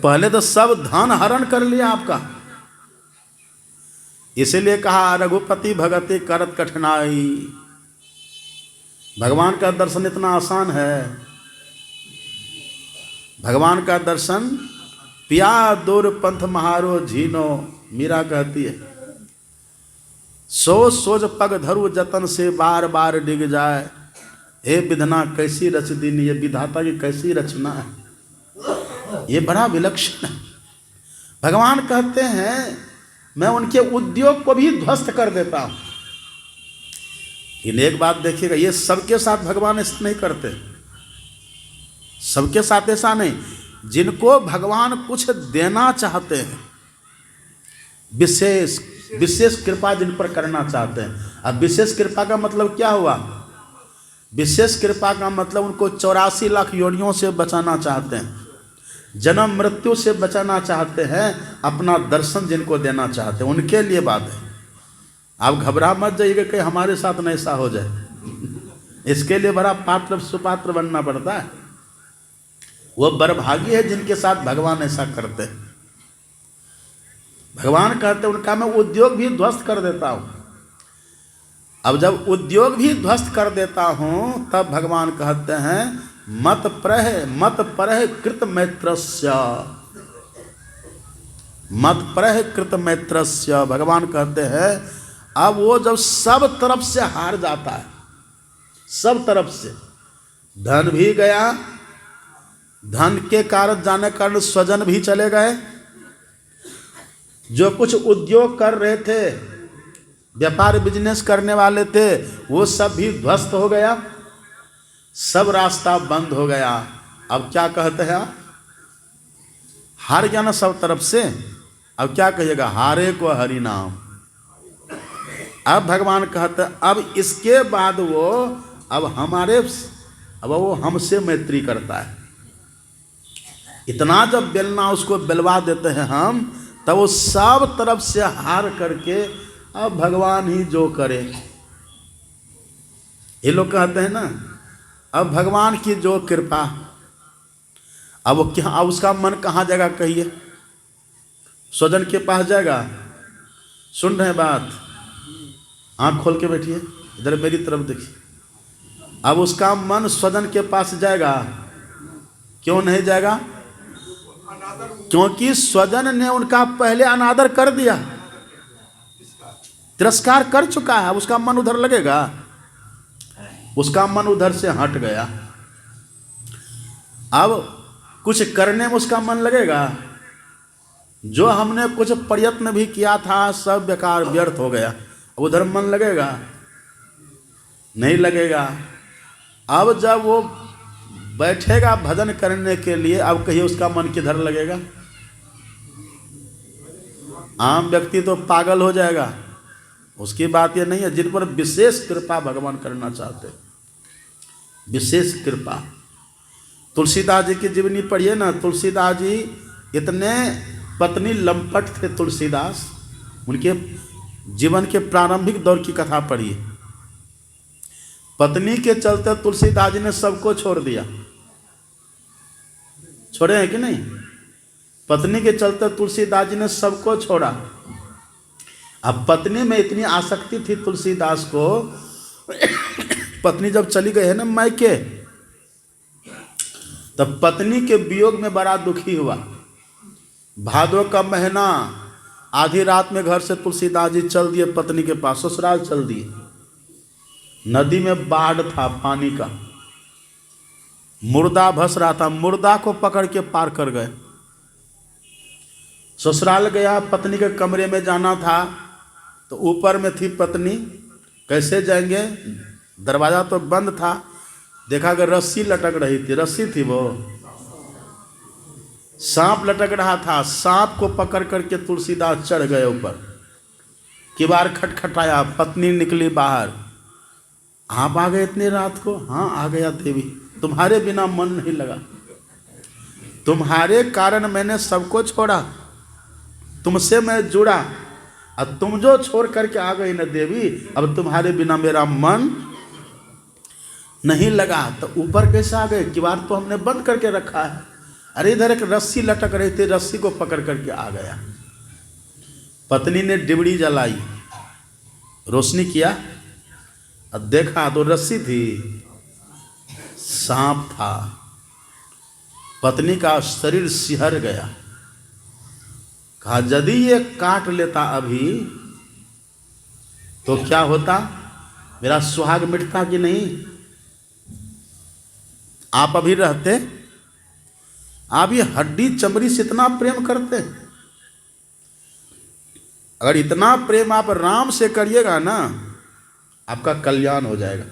पहले तो सब धन हरण कर लिया आपका, इसीलिए कहा रघुपति भगति करत कठिनाई। भगवान का दर्शन इतना आसान है। भगवान का दर्शन पिया दूर पंथ महारो झीनो, मीरा कहती है सोच पग धरु जतन से बार बार डिग जाए। हे विधना कैसी रच दीन, ये विधाता की कैसी रचना है, ये बड़ा विलक्षण है। भगवान कहते हैं मैं उनके उद्योग को भी ध्वस्त कर देता हूं। लेकिन एक बात देखिएगा, ये सबके साथ भगवान ऐसा नहीं करते, सबके साथ ऐसा नहीं। जिनको भगवान कुछ देना चाहते हैं, विशेष कृपा जिन पर करना चाहते हैं। अब विशेष कृपा का मतलब क्या हुआ? विशेष कृपा का मतलब उनको 84 लाख योनियों से बचाना चाहते हैं, जन्म मृत्यु से बचाना चाहते हैं, अपना दर्शन जिनको देना चाहते हैं, उनके लिए बात है। आप घबरा मत जाइएगा कि हमारे साथ न ऐसा हो जाए। इसके लिए बड़ा पात्र सुपात्र बनना पड़ता है। वो बरभागी है जिनके साथ भगवान ऐसा करते हैं। भगवान कहते हैं उनका मैं उद्योग भी ध्वस्त कर देता हूं। अब जब उद्योग भी ध्वस्त कर देता हूं तब भगवान कहते हैं मत प्रह कृत मैत्रस्य, मत प्रह कृत मैत्रस्य। भगवान कहते हैं अब वो जब सब तरफ से हार जाता है, सब तरफ से, धन भी गया, धन के कारण जाने कारण स्वजन भी चले गए, जो कुछ उद्योग कर रहे थे, व्यापार बिजनेस करने वाले थे, वो सब भी ध्वस्त हो गया, सब रास्ता बंद हो गया। अब क्या कहते हैं? हार गया ना सब तरफ से। अब क्या कहिएगा? हारे को हरि नाम। अब भगवान कहते हैं अब इसके बाद वो वो हमसे मैत्री करता है। इतना जब बेलना उसको बेलवा देते हैं हम, तब वो सब तरफ से हार करके अब भगवान ही जो करे। ये लोग कहते हैं ना अब भगवान की जो कृपा, अब वो क्या, अब उसका मन कहाँ जाएगा? कहिए, स्वजन के पास जाएगा? सुन रहे हैं बात? आंख खोल के बैठिए, इधर मेरी तरफ देखिए। अब उसका मन स्वजन के पास जाएगा? क्यों नहीं जाएगा? क्योंकि स्वजन ने उनका पहले अनादर कर दिया, तिरस्कार कर चुका है। उसका मन उधर लगेगा? उसका मन उधर से हट गया। अब कुछ करने में उसका मन लगेगा? जो हमने कुछ प्रयत्न भी किया था सब बेकार व्यर्थ हो गया। उधर मन लगेगा? नहीं लगेगा। अब जब वो बैठेगा भजन करने के लिए, अब कहिए उसका मन किधर लगेगा? आम व्यक्ति तो पागल हो जाएगा। उसकी बात ये नहीं है। जिन पर विशेष कृपा भगवान करना चाहते, विशेष कृपा। तुलसीदास जी की जीवनी पढ़िए ना। तुलसीदास जी इतने पत्नी लंपट थे। तुलसीदास, उनके जीवन के प्रारंभिक दौर की कथा पढ़िए। पत्नी के चलते तुलसीदास जी ने सबको छोड़ दिया। छोड़े हैं कि नहीं? पत्नी के चलते तुलसीदास जी ने सबको छोड़ा। अब पत्नी में इतनी आसक्ति थी तुलसीदास को, पत्नी जब चली गई है ना मायके, तब पत्नी के वियोग में बड़ा दुखी हुआ। भादों का महीना, आधी रात में घर से तुलसीदास जी चल दिए पत्नी के पास, ससुराल चल दिए। नदी में बाढ़ था, पानी का, मुर्दा भस रहा था, मुर्दा को पकड़ के पार कर गए। ससुराल गया, पत्नी के कमरे में जाना था तो ऊपर में थी पत्नी, कैसे जाएंगे? दरवाज़ा तो बंद था। देखा कि रस्सी लटक रही थी। रस्सी थी वो, सांप लटक रहा था। सांप को पकड़ करके तुलसीदास चढ़ गए ऊपर। किवाड़ खटखटाया, पत्नी निकली बाहर। आप आ गए इतनी रात को? हाँ आ गया देवी, तुम्हारे बिना मन नहीं लगा। तुम्हारे कारण मैंने सबको छोड़ा, तुमसे मैं जुड़ा, अब तुम जो छोड़ करके आ गई ना देवी, अब तुम्हारे बिना मेरा मन नहीं लगा। तो ऊपर कैसे आ गए? किवाड़ तो हमने बंद करके रखा है। अरे इधर एक रस्सी लटक रही थी, रस्सी को पकड़ करके आ गया। पत्नी ने डिबड़ी जलाई, रोशनी किया, अब देखा तो रस्सी थी, सांप था। पत्नी का शरीर सिहर गया। कहा यदि ये काट लेता अभी तो क्या होता? मेरा सुहाग मिटता कि नहीं? आप अभी रहते? आप ये हड्डी चमड़ी से इतना प्रेम करते, अगर इतना प्रेम आप राम से करिएगा ना, आपका कल्याण हो जाएगा।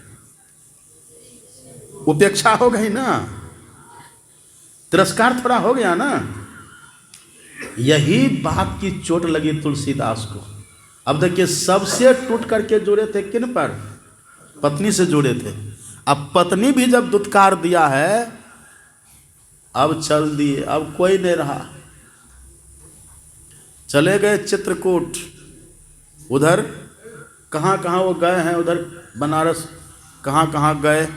उपेक्षा हो गई ना, तिरस्कार थोड़ा हो गया ना। यही बात की चोट लगी तुलसीदास को। अब देखिए, सबसे टूट करके जुड़े थे किन पर? पत्नी से जुड़े थे। अब पत्नी भी जब दुत्कार दिया है, अब चल दिए, अब कोई नहीं रहा। चले गए चित्रकूट, उधर कहाँ कहाँ वो गए हैं, उधर बनारस कहाँ कहाँ गए,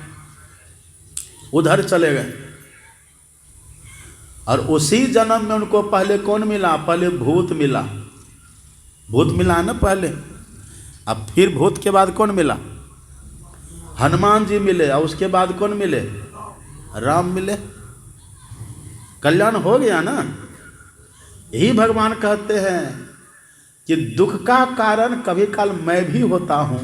उधर चले गए। और उसी जन्म में उनको पहले कौन मिला? पहले भूत मिला। भूत मिला ना पहले, अब फिर भूत के बाद कौन मिला? हनुमान जी मिले। और उसके बाद कौन मिले? राम मिले। कल्याण हो गया ना। यही भगवान कहते हैं कि दुख का कारण कभी काल मैं भी होता हूं,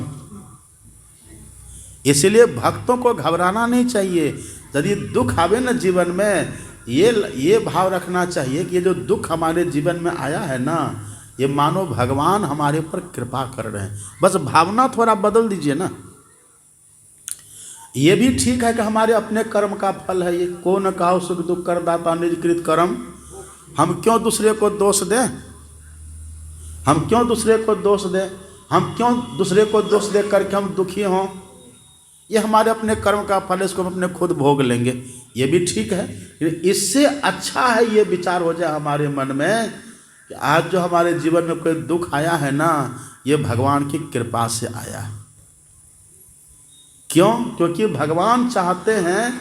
इसलिए भक्तों को घबराना नहीं चाहिए। यदि दुख आवे ना जीवन में, ये भाव रखना चाहिए कि ये जो दुख हमारे जीवन में आया है ना, ये मानो भगवान हमारे ऊपर कृपा कर रहे हैं। बस भावना थोड़ा बदल दीजिए ना। ये भी ठीक है कि हमारे अपने कर्म का फल है ये। को न कहो सुख दुख कर दाता निजकृत कर्म। हम क्यों दूसरे को दोष दें? हम क्यों दूसरे को दोष दें? हम क्यों दूसरे को दोष दे करके हम दुखी हों? ये हमारे अपने कर्म का फल है, इसको हम अपने खुद भोग लेंगे। ये भी ठीक है। इससे अच्छा है ये विचार हो जाए हमारे मन में कि आज जो हमारे जीवन में कोई दुख आया है ना, ये भगवान की कृपा से आया है। क्यों? क्योंकि भगवान चाहते हैं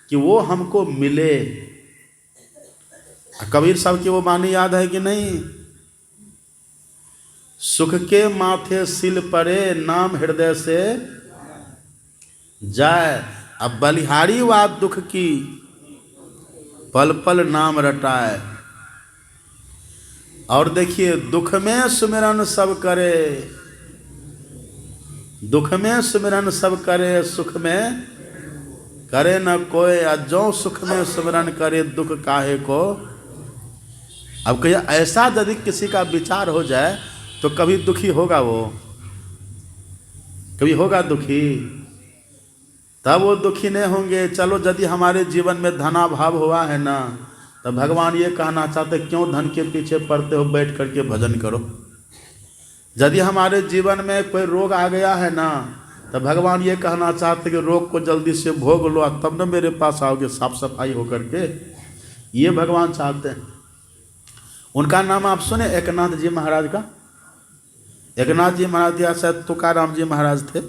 कि वो हमको मिले। कबीर साहब की वो वाणी याद है कि नहीं? सुख के माथे सिल पड़े, नाम हृदय से जाए। अब बलिहारी वा दुख की, पल पल नाम रटाए। और देखिए, दुख में सुमिरन सब करे, दुख में सुमिरन सब करे, सुख में करे न कोई। जो सुख में सुमिरन करे, दुख काहे को। अब कहिए, ऐसा यदि किसी का विचार हो जाए तो कभी दुखी होगा वो? कभी होगा दुखी? तब वो दुखी नहीं होंगे। चलो यदि हमारे जीवन में धनाभाव हुआ है ना, तो भगवान ये कहना चाहते क्यों धन के पीछे पड़ते हो, बैठ करके भजन करो। यदि हमारे जीवन में कोई रोग आ गया है ना, तो भगवान ये कहना चाहते कि रोग को जल्दी से भोग लो, तब न मेरे पास आओगे साफ सफाई होकर के। ये भगवान चाहते हैं। उनका नाम आप सुने, एकनाथ जी महाराज का? एकनाथ जी महाराज या शायद तुकाराम जी महाराज थे।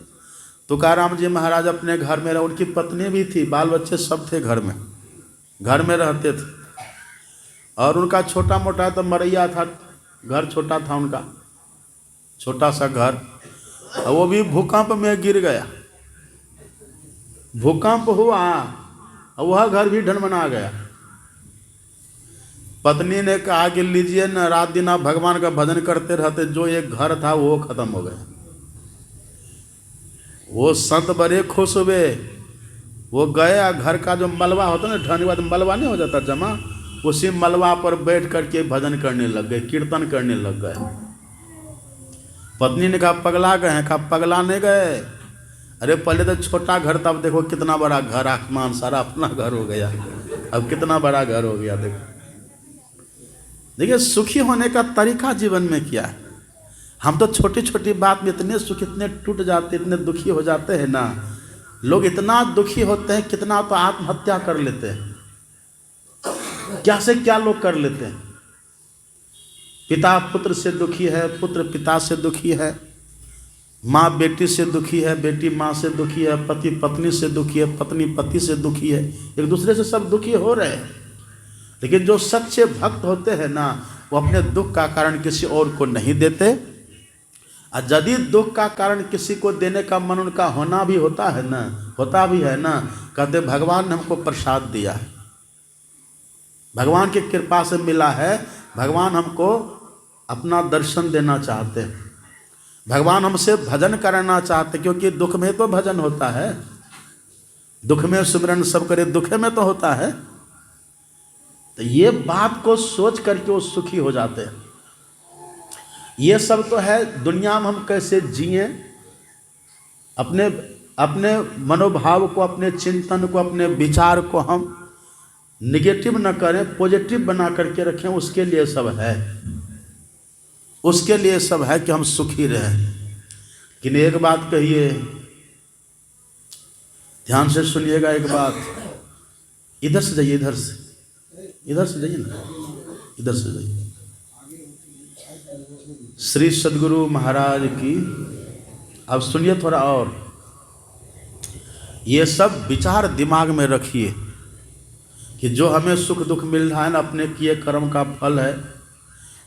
तुकाराम जी महाराज अपने घर में रहे, उनकी पत्नी भी थी, बाल बच्चे सब थे, घर में रहते थे। और उनका छोटा मोटा तो मरैया था, घर छोटा था उनका, छोटा सा घर। और वो भी भूकंप में गिर गया। भूकंप हुआ और वह घर भी ढनमना गया। पत्नी ने कहा कि लीजिए न, रात दिन आप भगवान का भजन करते रहते, जो एक घर था वो खत्म हो गया। वो संत बड़े खुश हुए। वो गया, घर का जो मलबा होता ना, ढाने बाद मलबा नहीं हो जाता जमा, उसी मलबा पर बैठ करके भजन करने लग गए, कीर्तन करने लग गए। पत्नी ने कहा पगला गए हैं? कहा पगला नहीं गए, अरे पहले तो छोटा घर था, अब देखो कितना बड़ा घर, आसमान सारा अपना घर हो गया, अब कितना बड़ा घर हो गया। देखिए सुखी होने का तरीका जीवन में क्या है। हम तो छोटी छोटी बात में इतने सुखी, इतने टूट जाते, इतने दुखी हो जाते हैं ना। लोग इतना दुखी होते हैं, कितना तो आत्महत्या कर लेते हैं, क्या से क्या लोग कर लेते हैं। पिता पुत्र से दुखी है, पुत्र पिता से दुखी है, माँ बेटी से दुखी है, बेटी माँ से दुखी है, पति पत्नी से दुखी है, पत्नी पति से दुखी है, एक दूसरे से सब दुखी हो रहे हैं। लेकिन जो सच्चे भक्त होते हैं ना, वो अपने दुख का कारण किसी और को नहीं देते। और यदि दुख का कारण किसी को देने का मन उनका होता भी है ना, कहते भगवान ने हमको प्रसाद दिया है, भगवान की कृपा से मिला है, भगवान हमको अपना दर्शन देना चाहते हैं, भगवान हमसे भजन कराना चाहते, क्योंकि दुख में तो भजन होता है, दुख में सिमरन सब करे, दुख में तो होता है। तो ये बात को सोच करके वो सुखी हो जाते हैं। ये सब तो है दुनिया में हम कैसे जिए, अपने अपने मनोभाव को, अपने चिंतन को, अपने विचार को हम निगेटिव न करें, पॉजिटिव बना करके रखें, उसके लिए सब है, उसके लिए सब है कि हम सुखी रहें। लेकिन एक बात कहिए, ध्यान से सुनिएगा एक बात, इधर से जाइए, इधर से जाइए ना, इधर से जाइए। श्री सद्गुरु महाराज की, अब सुनिए थोड़ा और, ये सब विचार दिमाग में रखिए कि जो हमें सुख दुख मिल रहा है ना, अपने किए कर्म का फल है।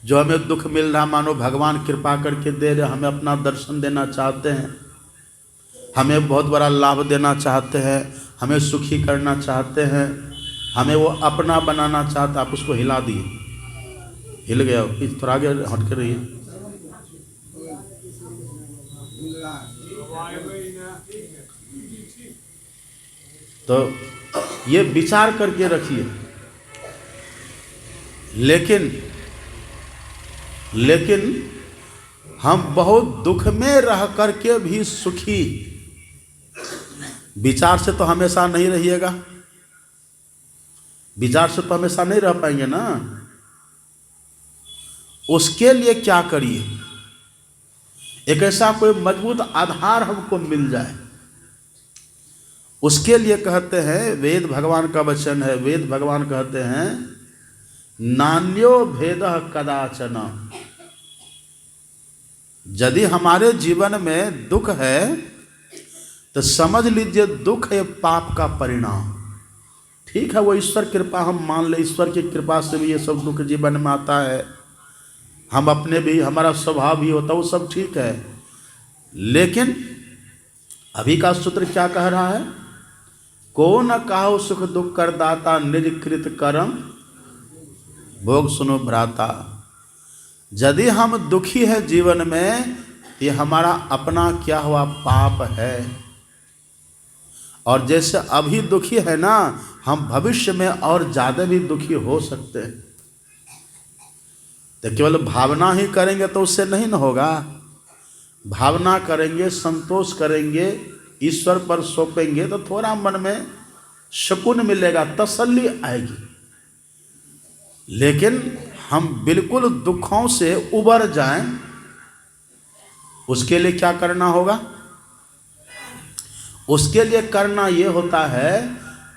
जो हमें दुख मिल रहा, मानो भगवान कृपा करके दे रहे, हमें अपना दर्शन देना चाहते हैं, हमें बहुत बड़ा लाभ देना चाहते हैं, हमें सुखी करना चाहते हैं, हमें वो अपना बनाना चाहते। आप उसको हिला दिए, हिल गया, थोड़ा आगे हट के रहिए। तो ये विचार करके रखिए। लेकिन हम बहुत दुख में रह करके भी सुखी, विचार से तो हमेशा नहीं रहिएगा, विचार से तो हमेशा नहीं रह पाएंगे ना। उसके लिए क्या करिए, एक ऐसा कोई मजबूत आधार हमको मिल जाए। उसके लिए कहते हैं, वेद भगवान का वचन है, वेद भगवान कहते हैं नान्यो भेदः कदाचन। यदि हमारे जीवन में दुख है तो समझ लीजिए दुख है पाप का परिणाम। ठीक है, वो ईश्वर कृपा हम मान ले, ईश्वर की कृपा से भी ये सब दुख जीवन में आता है, हम अपने भी, हमारा स्वभाव भी होता है, वो सब ठीक है। लेकिन अभी का सूत्र क्या कह रहा है, को न काहु सुख दुख कर दाता, निज कृत कर्म भोग सुनो भ्राता। यदि हम दुखी है जीवन में, ये हमारा अपना क्या हुआ पाप है। और जैसे अभी दुखी है ना, हम भविष्य में और ज़्यादा भी दुखी हो सकते हैं। तो केवल भावना ही करेंगे तो उससे नहीं न होगा, भावना करेंगे, संतोष करेंगे, ईश्वर पर सौंपेंगे तो थोड़ा मन में सुकून मिलेगा, तसल्ली आएगी। लेकिन हम बिल्कुल दुखों से उबर जाएं, उसके लिए क्या करना होगा? उसके लिए करना ये होता है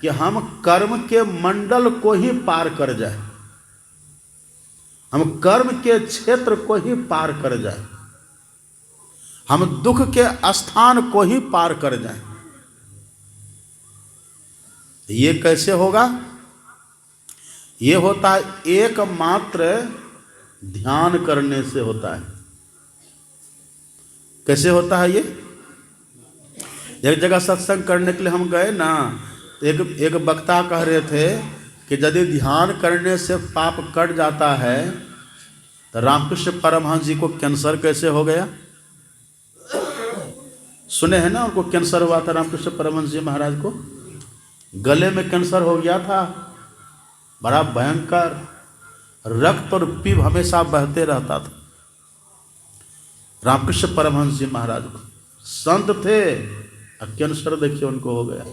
कि हम कर्म के मंडल को ही पार कर जाए, हम कर्म के क्षेत्र को ही पार कर जाए, हम दुख के स्थान को ही पार कर जाएं। ये कैसे होगा? ये होता है एकमात्र ध्यान करने से होता है। कैसे होता है ये? एक जगह सत्संग करने के लिए हम गए ना, तो एक वक्ता कह रहे थे कि यदि ध्यान करने से पाप कट जाता है तो रामकृष्ण परमहंस जी को कैंसर कैसे हो गया? सुने हैं ना, उनको कैंसर हुआ था रामकृष्ण परमहंस जी महाराज को, गले में कैंसर हो गया था, बड़ा भयंकर, रक्त और पीप हमेशा बहते रहता था। रामकृष्ण परमहंस जी महाराज को, संत थे, कैंसर देखिए उनको हो गया।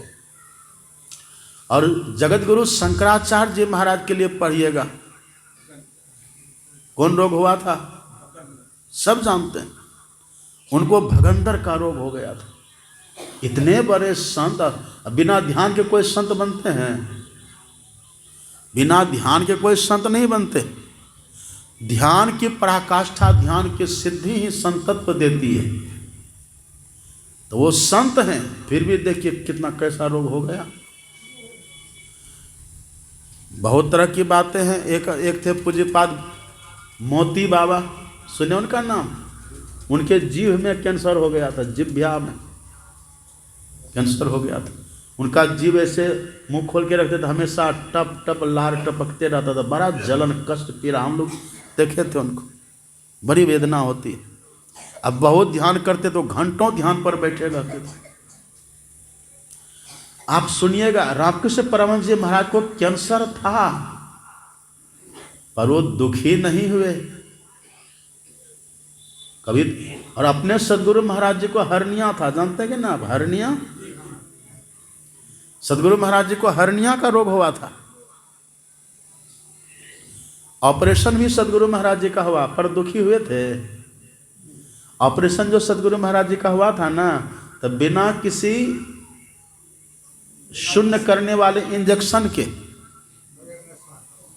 और जगत गुरु शंकराचार्य जी महाराज के लिए पढ़िएगा, कौन रोग हुआ था सब जानते हैं, उनको भगंदर का रोग हो गया था। इतने बड़े संत, बिना ध्यान के कोई संत बनते हैं? बिना ध्यान के कोई संत नहीं बनते। ध्यान की पराकाष्ठा, ध्यान की सिद्धि ही संतत्व देती है। तो वो संत हैं, फिर भी देखिए कितना कैसा रोग हो गया। बहुत तरह की बातें हैं। एक थे पूज्यपाद मोती बाबा, सुने उनका नाम? उनके जीभ में कैंसर हो गया था, जिह्वा में कैंसर हो गया था। उनका जीभ ऐसे मुंह खोल के रखते थे, हमेशा टप टप लार टपकते रहता था, बड़ा जलन कष्ट पीड़ा। हम लोग देखे थे उनको, बड़ी वेदना होती है। अब बहुत ध्यान करते तो घंटों ध्यान पर बैठे रहते थे। आप सुनिएगा, रामकृष्ण परमहंस जी महाराज को कैंसर था, पर वो दुखी नहीं हुए कभी। और अपने सदगुरु महाराज जी को हर्निया था, जानते हैं कि ना आप? हर्निया, सदगुरु महाराज जी को हर्निया का रोग हुआ था। ऑपरेशन भी सदगुरु महाराज जी का हुआ, पर दुखी हुए थे। ऑपरेशन जो सदगुरु महाराज जी का हुआ था ना, तो बिना किसी शून्य करने वाले इंजेक्शन के,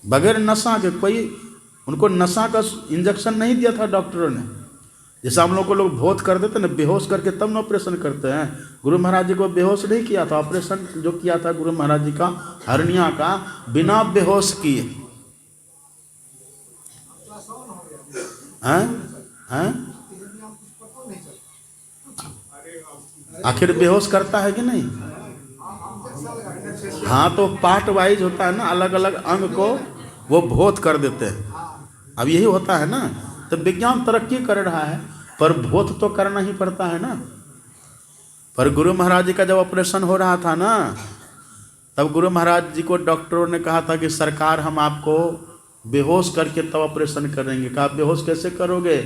बगैर नशा के, कोई उनको नशा का इंजेक्शन नहीं दिया था डॉक्टरों ने। जैसे हम लोग को लोग भोत कर देते ना, बेहोश करके तब ना ऑपरेशन करते हैं। गुरु महाराज जी को बेहोश नहीं किया था, ऑपरेशन जो किया था गुरु महाराज जी का हर्निया का, बिना बेहोश किए। हैं? आखिर बेहोश करता है कि नहीं? हाँ, तो पार्ट वाइज होता है ना, अलग अलग अंग को वो भोत कर देते हैं। अब यही होता है ना। तो विज्ञान तरक्की कर रहा है, पर भोत तो करना ही पड़ता है ना। पर गुरु महाराज जी का जब ऑपरेशन हो रहा था ना, तब गुरु महाराज जी को डॉक्टरों ने कहा था कि सरकार हम आपको बेहोश करके तब ऑपरेशन करेंगे। कहा बेहोश कैसे करोगे?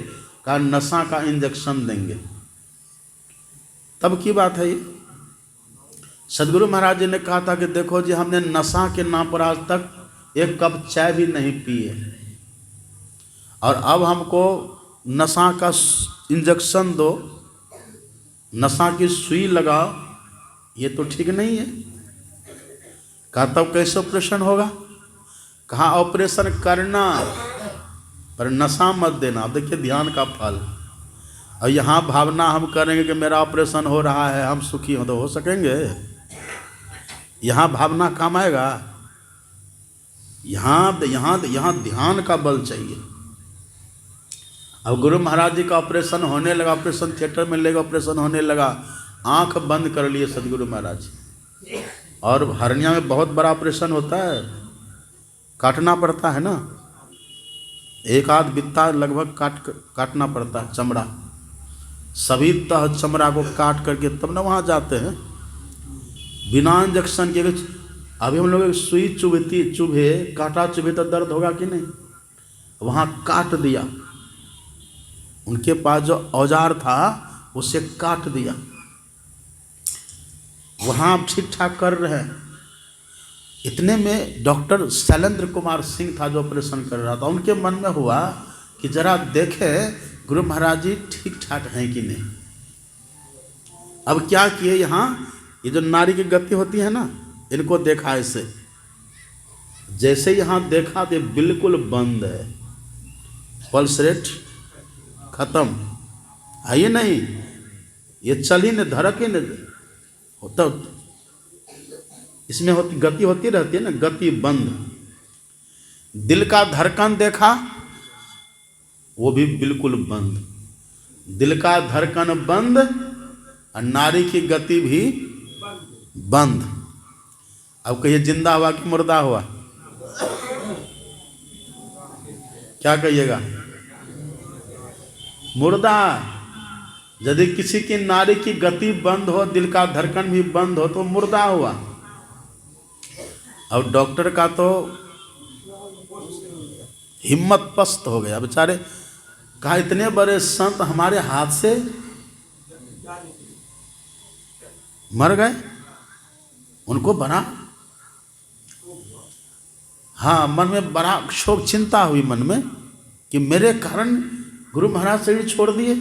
कहा नशा का इंजेक्शन देंगे। तब की बात है ये। सदगुरु महाराज जी ने कहा था कि देखो जी, हमने नशा के नाम पर आज तक एक कप चाय भी नहीं पी है, और अब हमको नशा का इंजेक्शन दो, नशा की सुई लगाओ, ये तो ठीक नहीं है। कहा तब कैसे ऑपरेशन होगा? कहा ऑपरेशन करना, पर नशा मत देना। अब देखिए ध्यान का फल। और यहाँ भावना हम करेंगे कि मेरा ऑपरेशन हो रहा है, हम सुखी हो, तो हो सकेंगे? यहाँ भावना काम आएगा? यहाँ ध्यान का बल चाहिए। अब गुरु महाराज जी का ऑपरेशन होने लगा, ऑपरेशन थिएटर में लेगा, ऑपरेशन होने लगा, आंख बंद कर लिए सदगुरु महाराज। और हर्निया में बहुत बड़ा ऑपरेशन होता है, काटना पड़ता है ना, एक आध बित्ता लगभग काटना पड़ता है, चमड़ा, सभी तह चमड़ा को काट करके तब ना वहाँ जाते हैं बिना इंजेक्शन के। अभी हम लोग सुई चुभे, कांटा चुभे तो दर्द होगा कि नहीं? वहाँ काट दिया, उनके पास जो औजार था उसे काट दिया। वहाँ आप ठीक ठाक कर रहे हैं। इतने में डॉक्टर शैलेंद्र कुमार सिंह था जो ऑपरेशन कर रहा था। उनके मन में हुआ कि जरा देखे गुरु महाराज जी ठीक ठाक हैं कि नहीं। अब क्या किए, यहाँ ये जो नाड़ी की गति होती है ना, इनको देखा ऐसे, जैसे यहाँ देखा तो बिल्कुल बंद है, पल्स रेट खत्म, है ये नहीं, ये चल ही नहीं, धड़क ही नहीं होता, इसमें होती गति होती रहती है ना, गति बंद। दिल का धड़कन देखा, वो भी बिल्कुल बंद। दिल का धड़कन बंद और नाड़ी की गति भी बंद। अब कहिए जिंदा हुआ कि मुर्दा हुआ? क्या कहिएगा? मुर्दा। यदि किसी की नाड़ी की गति बंद हो, दिल का धड़कन भी बंद हो, तो मुर्दा हुआ। और डॉक्टर का तो हिम्मत पस्त हो गया बेचारे। कहा इतने बड़े संत हमारे हाथ से मर गए। उनको बड़ा, हाँ, मन में बड़ा शोक चिंता हुई मन में कि मेरे कारण गुरु महाराज शरीर छोड़ दिए,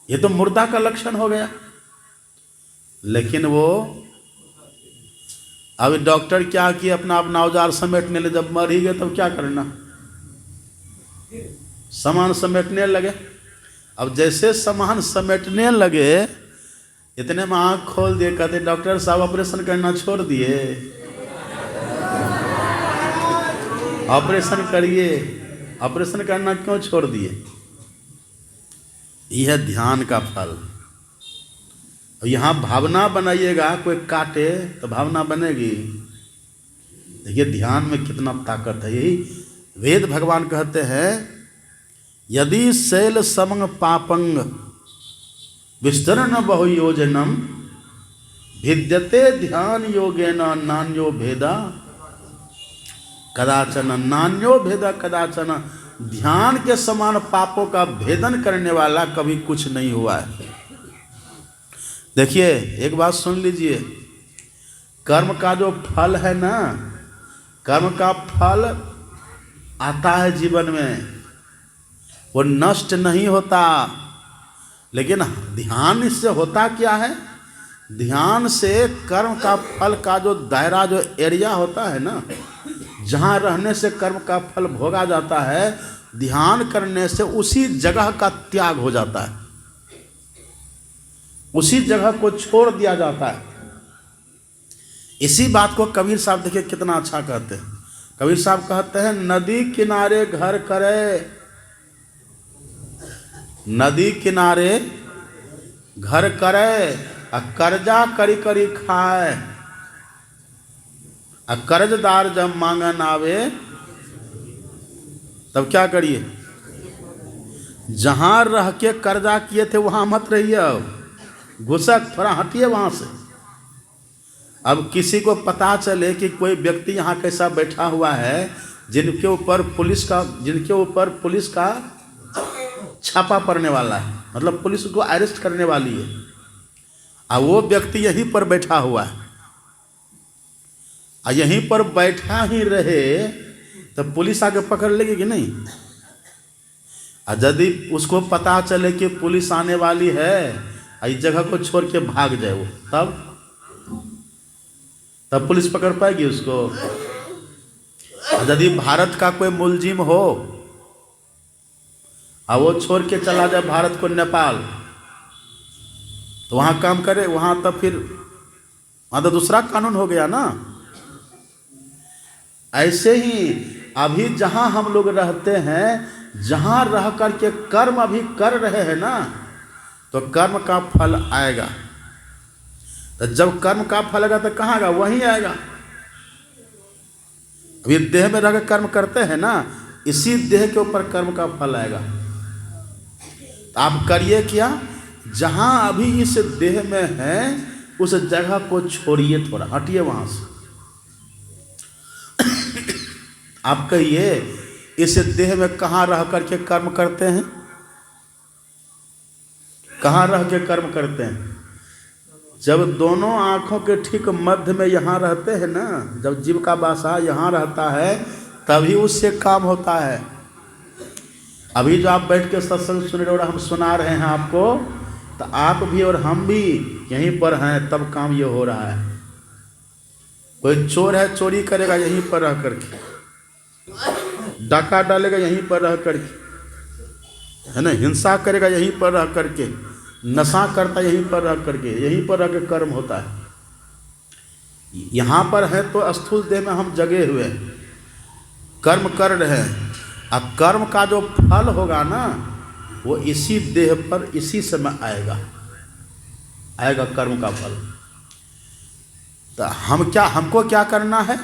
ये तो मुर्दा का लक्षण हो गया। लेकिन वो अब डॉक्टर क्या किए, अपना औजार समेटने लगे। जब मर ही गए तब क्या करना, सामान समेटने लगे। अब जैसे सामान समेटने लगे, इतने में आँख खोल दिए, कहते डॉक्टर साहब ऑपरेशन करना छोड़ दिए, ऑपरेशन करिए। ऑपरेशन करना क्यों छोड़ दिए? यह ध्यान का फल। यहाँ भावना बनाइएगा, कोई काटे तो भावना बनेगी। देखिए ध्यान में कितना ताकत है। यही वेद भगवान कहते हैं, यदि शैल समंग पापंग विस्तरण बहु योजनम भिद्यते ध्यान योगेन नान्यो भेदा कदाचन। नान्यो भेदा कदाचन। ध्यान के समान पापों का भेदन करने वाला कभी कुछ नहीं हुआ है। देखिए एक बात सुन लीजिए, कर्म का जो फल है ना, कर्म का फल आता है जीवन में, वो नष्ट नहीं होता। लेकिन ध्यान इससे होता क्या है, ध्यान से कर्म का फल का जो दायरा, जो एरिया होता है ना, जहाँ रहने से कर्म का फल भोगा जाता है, ध्यान करने से उसी जगह का त्याग हो जाता है, उसी जगह को छोड़ दिया जाता है। इसी बात को कबीर साहब देखिए कितना अच्छा कहते हैं। कबीर साहब कहते हैं, नदी किनारे घर करे, नदी किनारे घर करे, आ कर्जा करी करी खाए, आ कर्जदार जब मांगन आवे तब क्या करिए? जहां रह के कर्जा किए थे वहां मत रहिए, अब घुसक थोड़ा हटिए वहां से। अब किसी को पता चले कि कोई व्यक्ति यहाँ कैसा बैठा हुआ है जिनके ऊपर पुलिस का छापा पड़ने वाला है, मतलब पुलिस को अरेस्ट करने वाली है, और वो व्यक्ति यहीं पर बैठा हुआ है, और यहीं पर बैठा ही रहे तो पुलिस आके पकड़ लेगी कि नहीं? और यदि उसको पता चले कि पुलिस आने वाली है, इस जगह को छोड़ के भाग जाए वो, तब पुलिस पकड़ पाएगी उसको? यदि भारत का कोई मुलजिम हो और वो छोड़ के चला जाए भारत को नेपाल, तो वहाँ काम करे, वहाँ तब फिर वहाँ तो दूसरा कानून हो गया ना। ऐसे ही अभी जहाँ हम लोग रहते हैं, जहाँ रह कर के कर्म अभी कर रहे हैं ना, तो कर्म का फल आएगा। तो जब कर्म का फल आएगा तो कहाँ आएगा? वहीं आएगा। अभी देह में रहकर कर्म करते हैं ना, इसी देह के ऊपर कर्म का फल आएगा। तो आप करिए क्या, जहां अभी इस देह में है उस जगह को छोड़िए, थोड़ा हटिए वहां से। आप कहिए, इस देह में कहाँ रह करके कर्म करते हैं? कहाँ रह के कर्म करते हैं? जब दोनों आँखों के ठीक मध्य में यहाँ रहते हैं ना, जब जीव का वासा यहाँ रहता है तभी उससे काम होता है। अभी जो आप बैठ के सत्संग सुन रहे हो और हम सुना रहे हैं आपको, तो आप भी और हम भी यहीं पर हैं, तब काम ये हो रहा है। कोई चोर है, चोरी करेगा यहीं पर रह करके, डाका डालेगा यहीं पर रह करके, है ना, हिंसा करेगा यहीं पर रह करके, नशा करता यहीं पर रह करके, यहीं पर रह के कर्म होता है। यहाँ पर है तो स्थूल देह में हम जगे हुए हैं, कर्म कर रहे हैं। अब कर्म का जो फल होगा ना, वो इसी देह पर इसी समय आएगा कर्म का फल। तो हमको क्या करना है?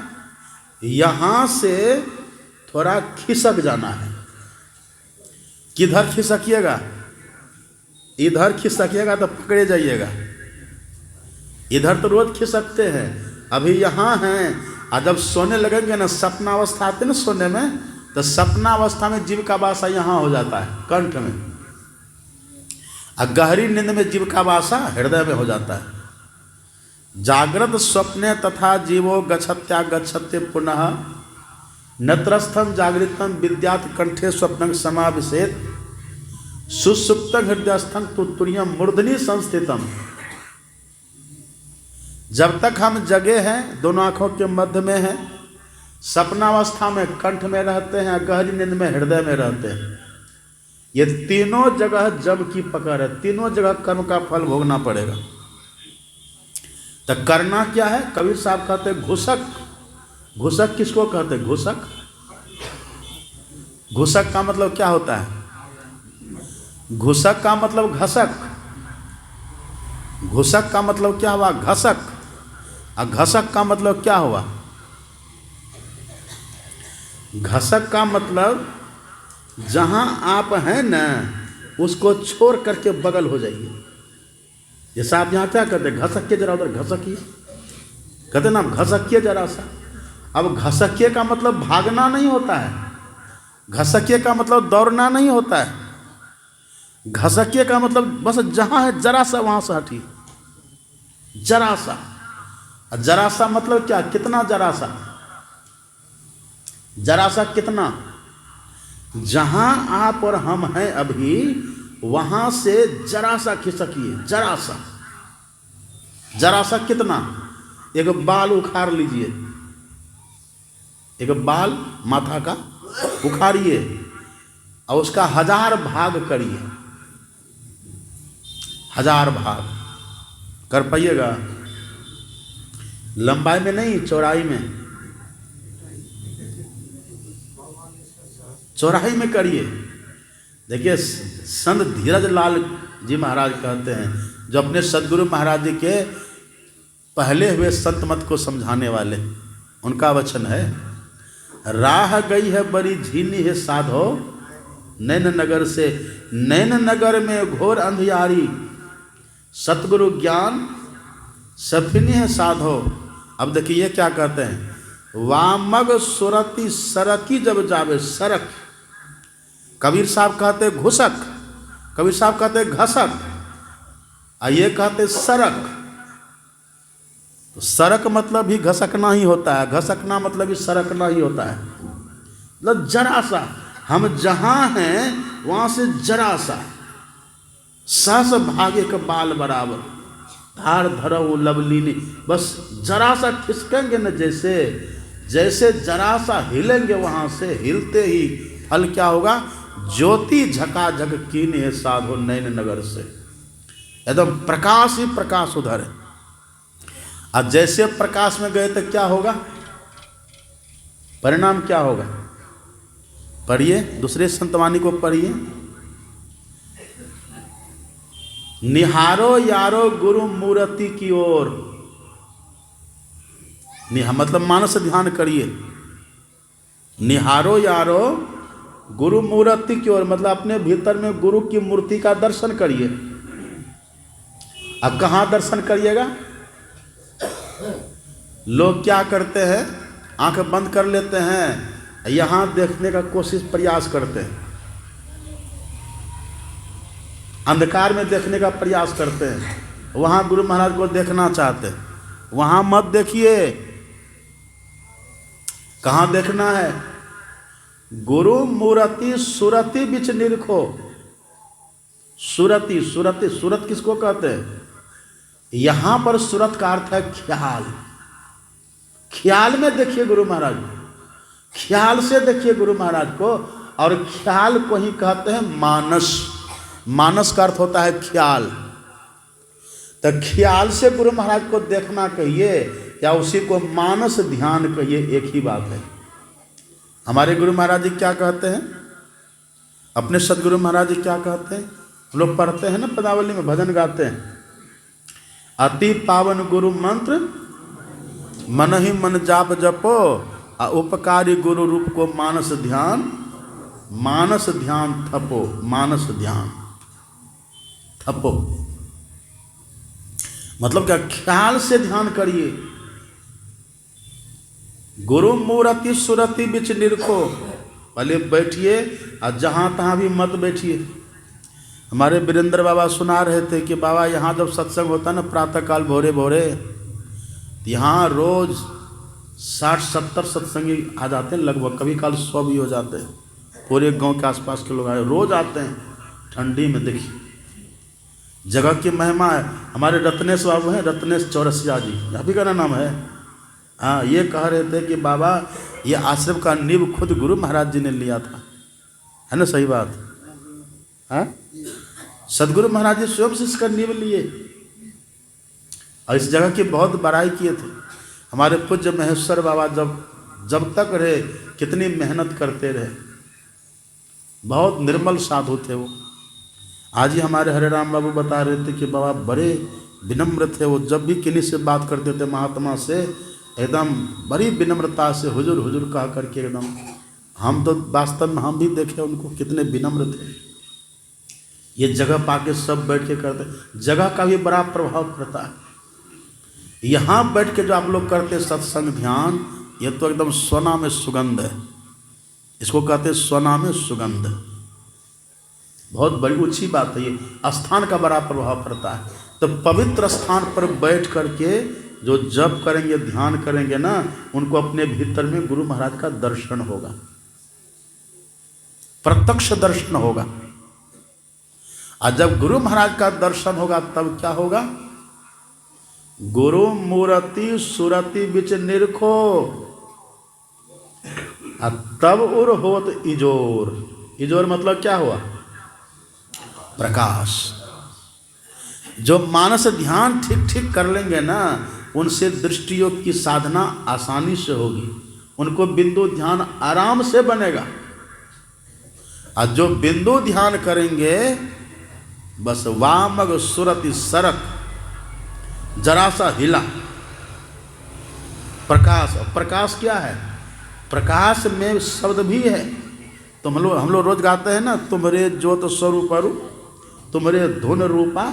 यहाँ से थोड़ा खिसक जाना है। किधर खिसकिएगा? इधर खिसकिएगा तो पकड़े जाइएगा। इधर तो रोज खिसकते हैं, अभी यहाँ हैं, और जब सोने लगेंगे ना, सपनावस्था आते ना सोने में, तो सपनावस्था में जीव का वासा यहाँ हो जाता है कंठ में, और गहरी नींद में जीव का वासा हृदय में हो जाता है। जागृत स्वप्ने तथा जीवो गच्छत्या गच्छते पुनः नत्रस्थम जागृतम विद्यात कंठे स्वप्नं समाविशेत सुसुप्तं हृदयस्थं तुतुर्यं मूर्धनि संस्थितम। जब तक हम जगे हैं, दोनों आँखों के मध्य में हैं, सपनावस्था में कंठ में रहते हैं, गहरी नींद में हृदय में रहते हैं। ये तीनों जगह जम की पकड़ है, तीनों जगह कर्म का फल भोगना पड़ेगा। तो करना क्या है? कबीर साहब कहते हैं घुसक। घुसक किसको कहते हैं? घुसक। घुसक का मतलब क्या होता है? घुसक का मतलब घसक। घुसक का मतलब क्या हुआ? घसक। और घसक का मतलब क्या हुआ? घसक का मतलब जहां आप हैं ना, उसको छोड़ करके बगल हो जाइए। जैसा आप यहाँ क्या कहते हैं? घसकिए जरा, उधर घसकिए, कहते ना, घसकिए जरा सा। अब घसकिए का मतलब भागना नहीं होता है, घसकिए का मतलब दौड़ना नहीं होता है, घसकिए का मतलब बस जहाँ है जरा सा वहाँ से हटिए, जरा सा। जरा सा मतलब क्या? कितना जरा सा? जरा सा कितना? जहाँ आप और हम हैं अभी, वहाँ से जरा सा खिसकिए, जरा सा। जरा सा कितना? एक बाल उखाड़ लीजिए, एक बाल माथा का उखाड़िए और उसका 1000 भाग करिए। 1000 भाग कर पाइएगा? लंबाई में नहीं, चौड़ाई में। चौड़ाई में करिए। देखिए, संत धीरज लाल जी महाराज कहते हैं, जो अपने सदगुरु महाराज जी के पहले हुए संत मत को समझाने वाले, उनका वचन है, राह गई है बड़ी झीनी है साधो नैन नगर से, नैन नगर में घोर अंधियारी, सतगुरु ज्ञान सफिनी है साधो। अब देखिए ये क्या कहते हैं, वामग सुरति सरकी जब जावे, सरक। कबीर साहब कहते घुसक, कबीर साहब कहते घसक, और ये कहते सरक। तो सरक मतलब भी घसकना ही होता है, घसकना मतलब भी सरकना ही होता है। मतलब जरा सा, हम जहाँ हैं वहाँ से जरा सा, सहस भागे का बाल बराबर, धार धरो लवलीनी, बस जरा सा खिसकेंगे न, जैसे जैसे जरा सा हिलेंगे, वहाँ से हिलते ही फल क्या होगा? ज्योति झकाझक कीनी है साधो नैन नगर से, एकदम प्रकाश ही प्रकाश उधर है। और जैसे प्रकाश में गए तो क्या होगा? परिणाम क्या होगा? पढ़िए, दूसरे संतवाणी को पढ़िए। निहारो यारो गुरु मूर्ति की ओर, मतलब मानस ध्यान करिए। निहारो यारो गुरु मूर्ति की ओर, मतलब अपने भीतर में गुरु की मूर्ति का दर्शन करिए। अब कहाँ दर्शन करिएगा? लोग क्या करते हैं, आंख बंद कर लेते हैं, यहाँ देखने का कोशिश प्रयास करते हैं। अंधकार में देखने का प्रयास करते हैं, वहाँ गुरु महाराज को देखना चाहते हैं, वहाँ मत देखिए। कहाँ देखना है? गुरु मूर्ति सुरति बिच निरखो। सुरति, सुरति, सुरत किसको कहते हैं? यहां पर सुरत का अर्थ है ख्याल। ख्याल में देखिए गुरु महाराज, ख्याल से देखिए गुरु महाराज को। और ख्याल को ही कहते हैं मानस। मानस का अर्थ होता है ख्याल। तो ख्याल से गुरु महाराज को देखना कहिए या उसी को मानस ध्यान कहिए, एक ही बात है। हमारे गुरु महाराज जी क्या कहते हैं? अपने सदगुरु महाराज जी क्या कहते हैं? हम लोग पढ़ते हैं ना, पदावली में भजन गाते हैं, अति पावन गुरु मंत्र मन ही मन जाप जपो, उपकारी गुरु रूप को मानस ध्यान, मानस ध्यान थपो, मानस ध्यान थपो। मतलब क्या? ख्याल से ध्यान करिए। गुरु मूर्ति सुरति बिच निरखो। पहले बैठिए और जहां तहां भी मत बैठिए। हमारे वीरेंद्र बाबा सुना रहे थे कि बाबा यहाँ जब सत्संग होता है ना प्रातःकाल भोरे भोरे, तो यहाँ रोज 60-70 सत्संगी आ जाते हैं लगभग, कभी काल 100 भी हो जाते हैं। पूरे गांव के आसपास के लोग आए, रोज आते हैं ठंडी में। देखिए जगह की महिमा है। हमारे रत्नेश बाबू हैं, रत्नेश चौरसिया जी, अभी का नाम है। हाँ, ये कह रहे थे कि बाबा ये आश्रम का नींव खुद गुरु महाराज जी ने लिया था, है ना? सही बात। हाँ, सदगुरु महाराज जी स्वयं से इसका नींव लिए और इस जगह की बहुत बड़ाई किए थे। हमारे पूज्य महेश्वर बाबा जब तक रहे कितनी मेहनत करते रहे। बहुत निर्मल साधु थे वो। आज ही हमारे हरे राम बाबू बता रहे थे कि बाबा बड़े विनम्र थे। वो जब भी किन्हीं से बात करते थे महात्मा से, एकदम बड़ी विनम्रता से हुजूर हुजूर कहा करके एकदम। हम तो वास्तव में हम भी देखे उनको कितने विनम्र थे। ये जगह पाके सब बैठ के करते, जगह का भी बड़ा प्रभाव पड़ता है। यहाँ बैठ के जो आप लोग करते सत्संग ध्यान, ये तो एकदम सोना में सुगंध है। इसको कहते सोना में सुगंध। बहुत बड़ी ऊंची बात है ये। स्थान का बड़ा प्रभाव पड़ता है। तो पवित्र स्थान पर बैठ करके जो जप करेंगे, ध्यान करेंगे ना, उनको अपने भीतर में गुरु महाराज का दर्शन होगा, प्रत्यक्ष दर्शन होगा। और जब गुरु महाराज का दर्शन होगा तब क्या होगा? गुरु मूर्ति सुरति बिच निरखो, तब उर होत इजोर। इजोर मतलब क्या हुआ? प्रकाश। जो मानस ध्यान ठीक ठीक कर लेंगे ना, उनसे दृष्टि योग की साधना आसानी से होगी। उनको बिंदु ध्यान आराम से बनेगा। और जो बिंदु ध्यान करेंगे, बस वामग सुरति सरक, जरा सा हिला, प्रकाश। प्रकाश क्या है? प्रकाश में शब्द भी है। तो हम लोग रोज गाते हैं ना, तुम्हारे ज्योत स्वरूप तुम्हारे धुन रूपा,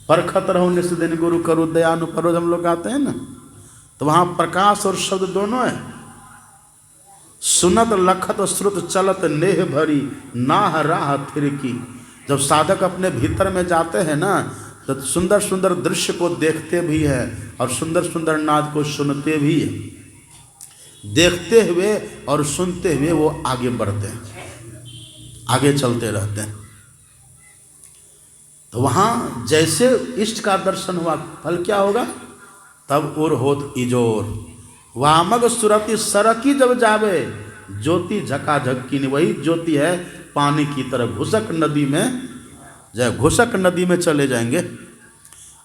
परखत रहो निस दिन गुरु करो दयानु परो, हम लोग गाते हैं ना। तो वहाँ प्रकाश और शब्द दोनों है। सुनत लखत श्रुत चलत नेह भरी, नाह राह थिरकी। जब साधक अपने भीतर में जाते हैं ना, तो सुंदर सुंदर दृश्य को देखते भी हैं और सुंदर सुंदर नाद को सुनते भी हैं। देखते हुए और सुनते हुए वो आगे बढ़ते हैं, आगे चलते रहते हैं। तो वहाँ जैसे इष्ट का दर्शन हुआ, फल क्या होगा? तब उर होत इजोर, वामग सुरति सरकी जब जावे, ज्योति झकाझक की। वही ज्योति है पानी की तरह, घुसक नदी में, जब घुसक नदी में चले जाएंगे।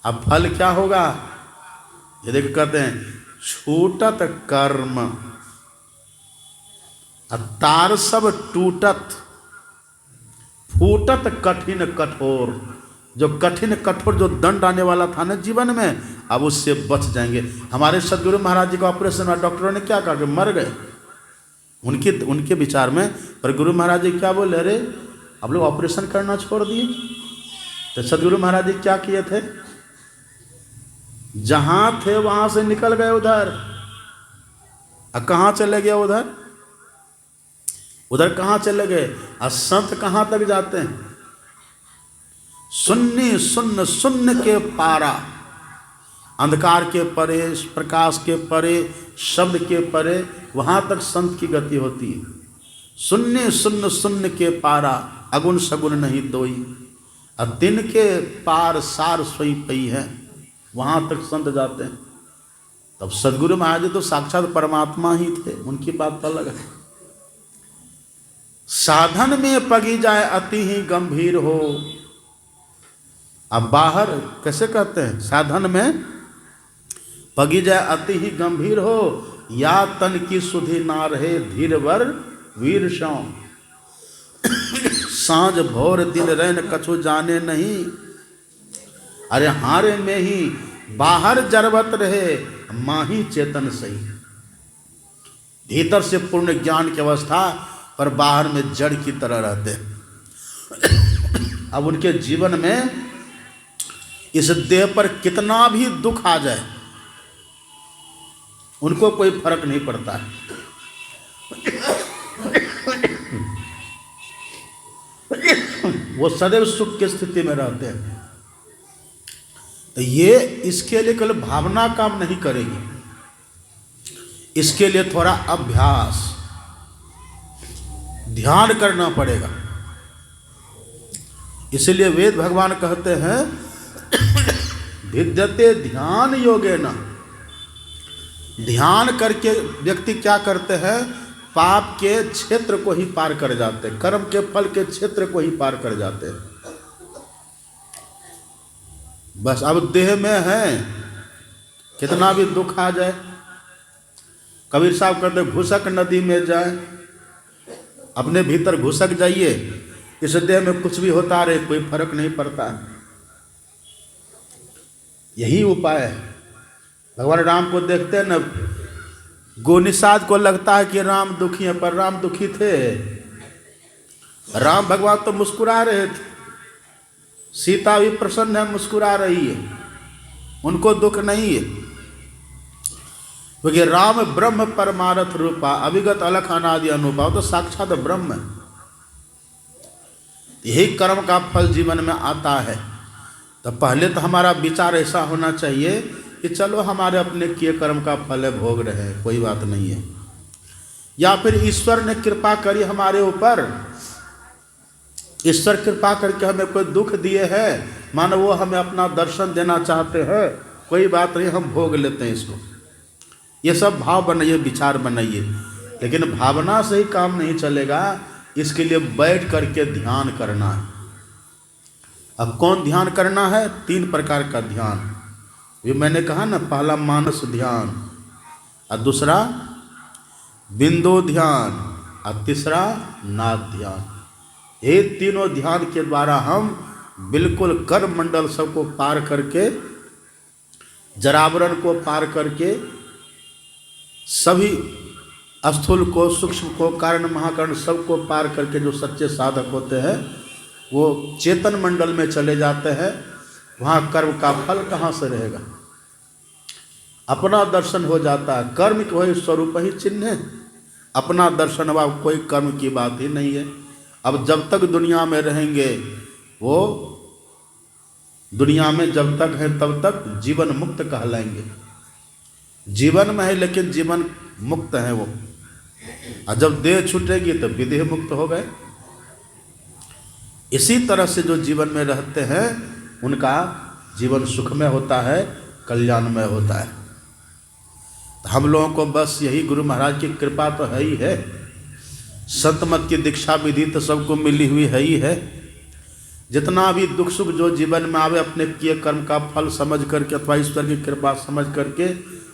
अब फल क्या होगा? ये देख कहते हैं छूटत कर्म, तार सब टूटत, फूटत कठिन कठोर। जो कठिन कठोर जो दंड आने वाला था ना जीवन में, अब उससे बच जाएंगे। हमारे सदगुरु महाराज जी का ऑपरेशन हुआ, डॉक्टरों ने क्या कहा कि मर गए उनके विचार में। पर गुरु महाराज जी क्या बोले? अरे अब लोग ऑपरेशन करना छोड़ दिए। तो सदगुरु महाराज जी क्या किए थे? जहां थे वहां से निकल गए उधर। अब कहाँ चले गए उधर? उधर कहाँ चले गए? और संत कहाँ तक जाते हैं? शून्य शून्य शून्य के पारा, अंधकार के परे, प्रकाश के परे, शब्द के परे, वहाँ तक संत की गति होती है। शून्य शून्य शून्य के पारा, अगुण सगुण नहीं दोई, और दिन के पार सार सोई पई है, वहाँ तक संत जाते हैं। तब सदगुरु महाराज तो साक्षात परमात्मा ही थे, उनकी बात तो अलग है। साधन में पगी जाए अति ही गंभीर हो। अब बाहर कैसे कहते हैं, साधन में पगी जाए अति ही गंभीर हो, या तन की सुधि ना रहे धीरवर वीर शौ। सांझ भोर दिन रैन कछु जाने नहीं, अरे हारे में ही बाहर जरबत रहे माही चेतन सही। भीतर से पूर्ण ज्ञान की अवस्था पर बाहर में जड़ की तरह रहते हैं। अब उनके जीवन में इस देह पर कितना भी दुख आ जाए उनको कोई फर्क नहीं पड़ता है। वो सदैव सुख की स्थिति में रहते हैं। तो ये इसके लिए केवल भावना काम नहीं करेगी, इसके लिए थोड़ा अभ्यास, ध्यान करना पड़ेगा। इसलिए वेद भगवान कहते हैं विद्यते ध्यान योगेन। ध्यान करके व्यक्ति क्या करते हैं, पाप के क्षेत्र को ही पार कर जाते हैं, कर्म के फल के क्षेत्र को ही पार कर जाते हैं। बस अब देह में है, कितना भी दुख आ जाए, कबीर साहब कहते घुसक नदी में जाए, अपने भीतर घुसक जाइए, इस देह में कुछ भी होता रहे कोई फर्क नहीं पड़ता है। यही उपाय है। भगवान राम को देखते हैं न, गोनिषाद को लगता है कि राम दुखी है, पर राम दुखी थे। राम भगवान तो मुस्कुरा रहे थे, सीता भी प्रसन्न है, मुस्कुरा रही है, उनको दुख नहीं है। क्योंकि राम ब्रह्म परमारथ रूपा, अविगत अलख अनादि अनुपा, तो साक्षात ब्रह्म है। यही कर्म का फल जीवन में आता है। तो पहले तो हमारा विचार ऐसा होना चाहिए कि चलो हमारे अपने किए कर्म का फल है, भोग रहे हैं, कोई बात नहीं है। या फिर ईश्वर ने कृपा करी हमारे ऊपर, ईश्वर कृपा करके हमें कोई दुख दिए है, मानो वो हमें अपना दर्शन देना चाहते हैं, कोई बात नहीं, हम भोग लेते हैं इसको। ये सब भाव बनाइए, विचार बनाइए। लेकिन भावना से ही काम नहीं चलेगा, इसके लिए बैठ करके ध्यान करना है। अब कौन ध्यान करना है? 3 प्रकार का ध्यान। ये मैंने कहा ना, पहला मानस ध्यान, और दूसरा बिंदु ध्यान, और तीसरा नाद ध्यान। ये तीनों ध्यान के द्वारा हम बिल्कुल कर्म मंडल सबको पार करके, जरावरण को पार करके, सभी स्थूल को, सूक्ष्म को, कारण महाकरण सबको पार करके जो सच्चे साधक होते हैं वो चेतन मंडल में चले जाते हैं। वहाँ कर्म का फल कहाँ से रहेगा? अपना दर्शन हो जाता है। कर्म वही स्वरूप ही चिन्ह है, अपना दर्शन हुआ, कोई कर्म की बात ही नहीं है। अब जब तक दुनिया में रहेंगे, वो दुनिया में जब तक है तब तक जीवन मुक्त कहलाएंगे। जीवन में है लेकिन जीवन मुक्त है वो, और जब देह छूटेगी तो विदेह मुक्त हो गए। इसी तरह से जो जीवन में रहते हैं उनका जीवन सुखमय होता है, कल्याणमय होता है। हम लोगों को बस यही गुरु महाराज की कृपा तो है ही है, संतमत की दीक्षा विधि तो सबको मिली हुई है ही है। जितना भी दुख सुख जो जीवन में आवे, अपने किए कर्म का फल समझ करके अथवा ईश्वर की कृपा समझ करके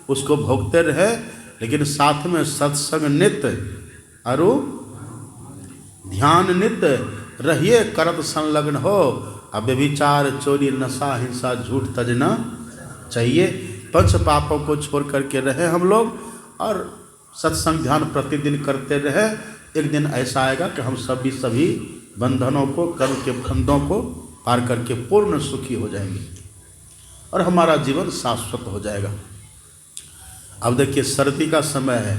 उसको भोगते रहे, लेकिन साथ में सत्संग नित्य और ध्यान नित्य रहिए, करत संलग्न हो। अब व्यभिचार, चोरी, नशा, हिंसा, झूठ तजना चाहिए। 5 पापों को छोड़ करके रहे हम लोग, और सत्संग ध्यान प्रतिदिन करते रहे। एक दिन ऐसा आएगा कि हम सभी बंधनों को, कर्म के बंधनों को पार करके पूर्ण सुखी हो जाएंगे और हमारा जीवन शाश्वत हो जाएगा। अब देखिए, सर्दी का समय है,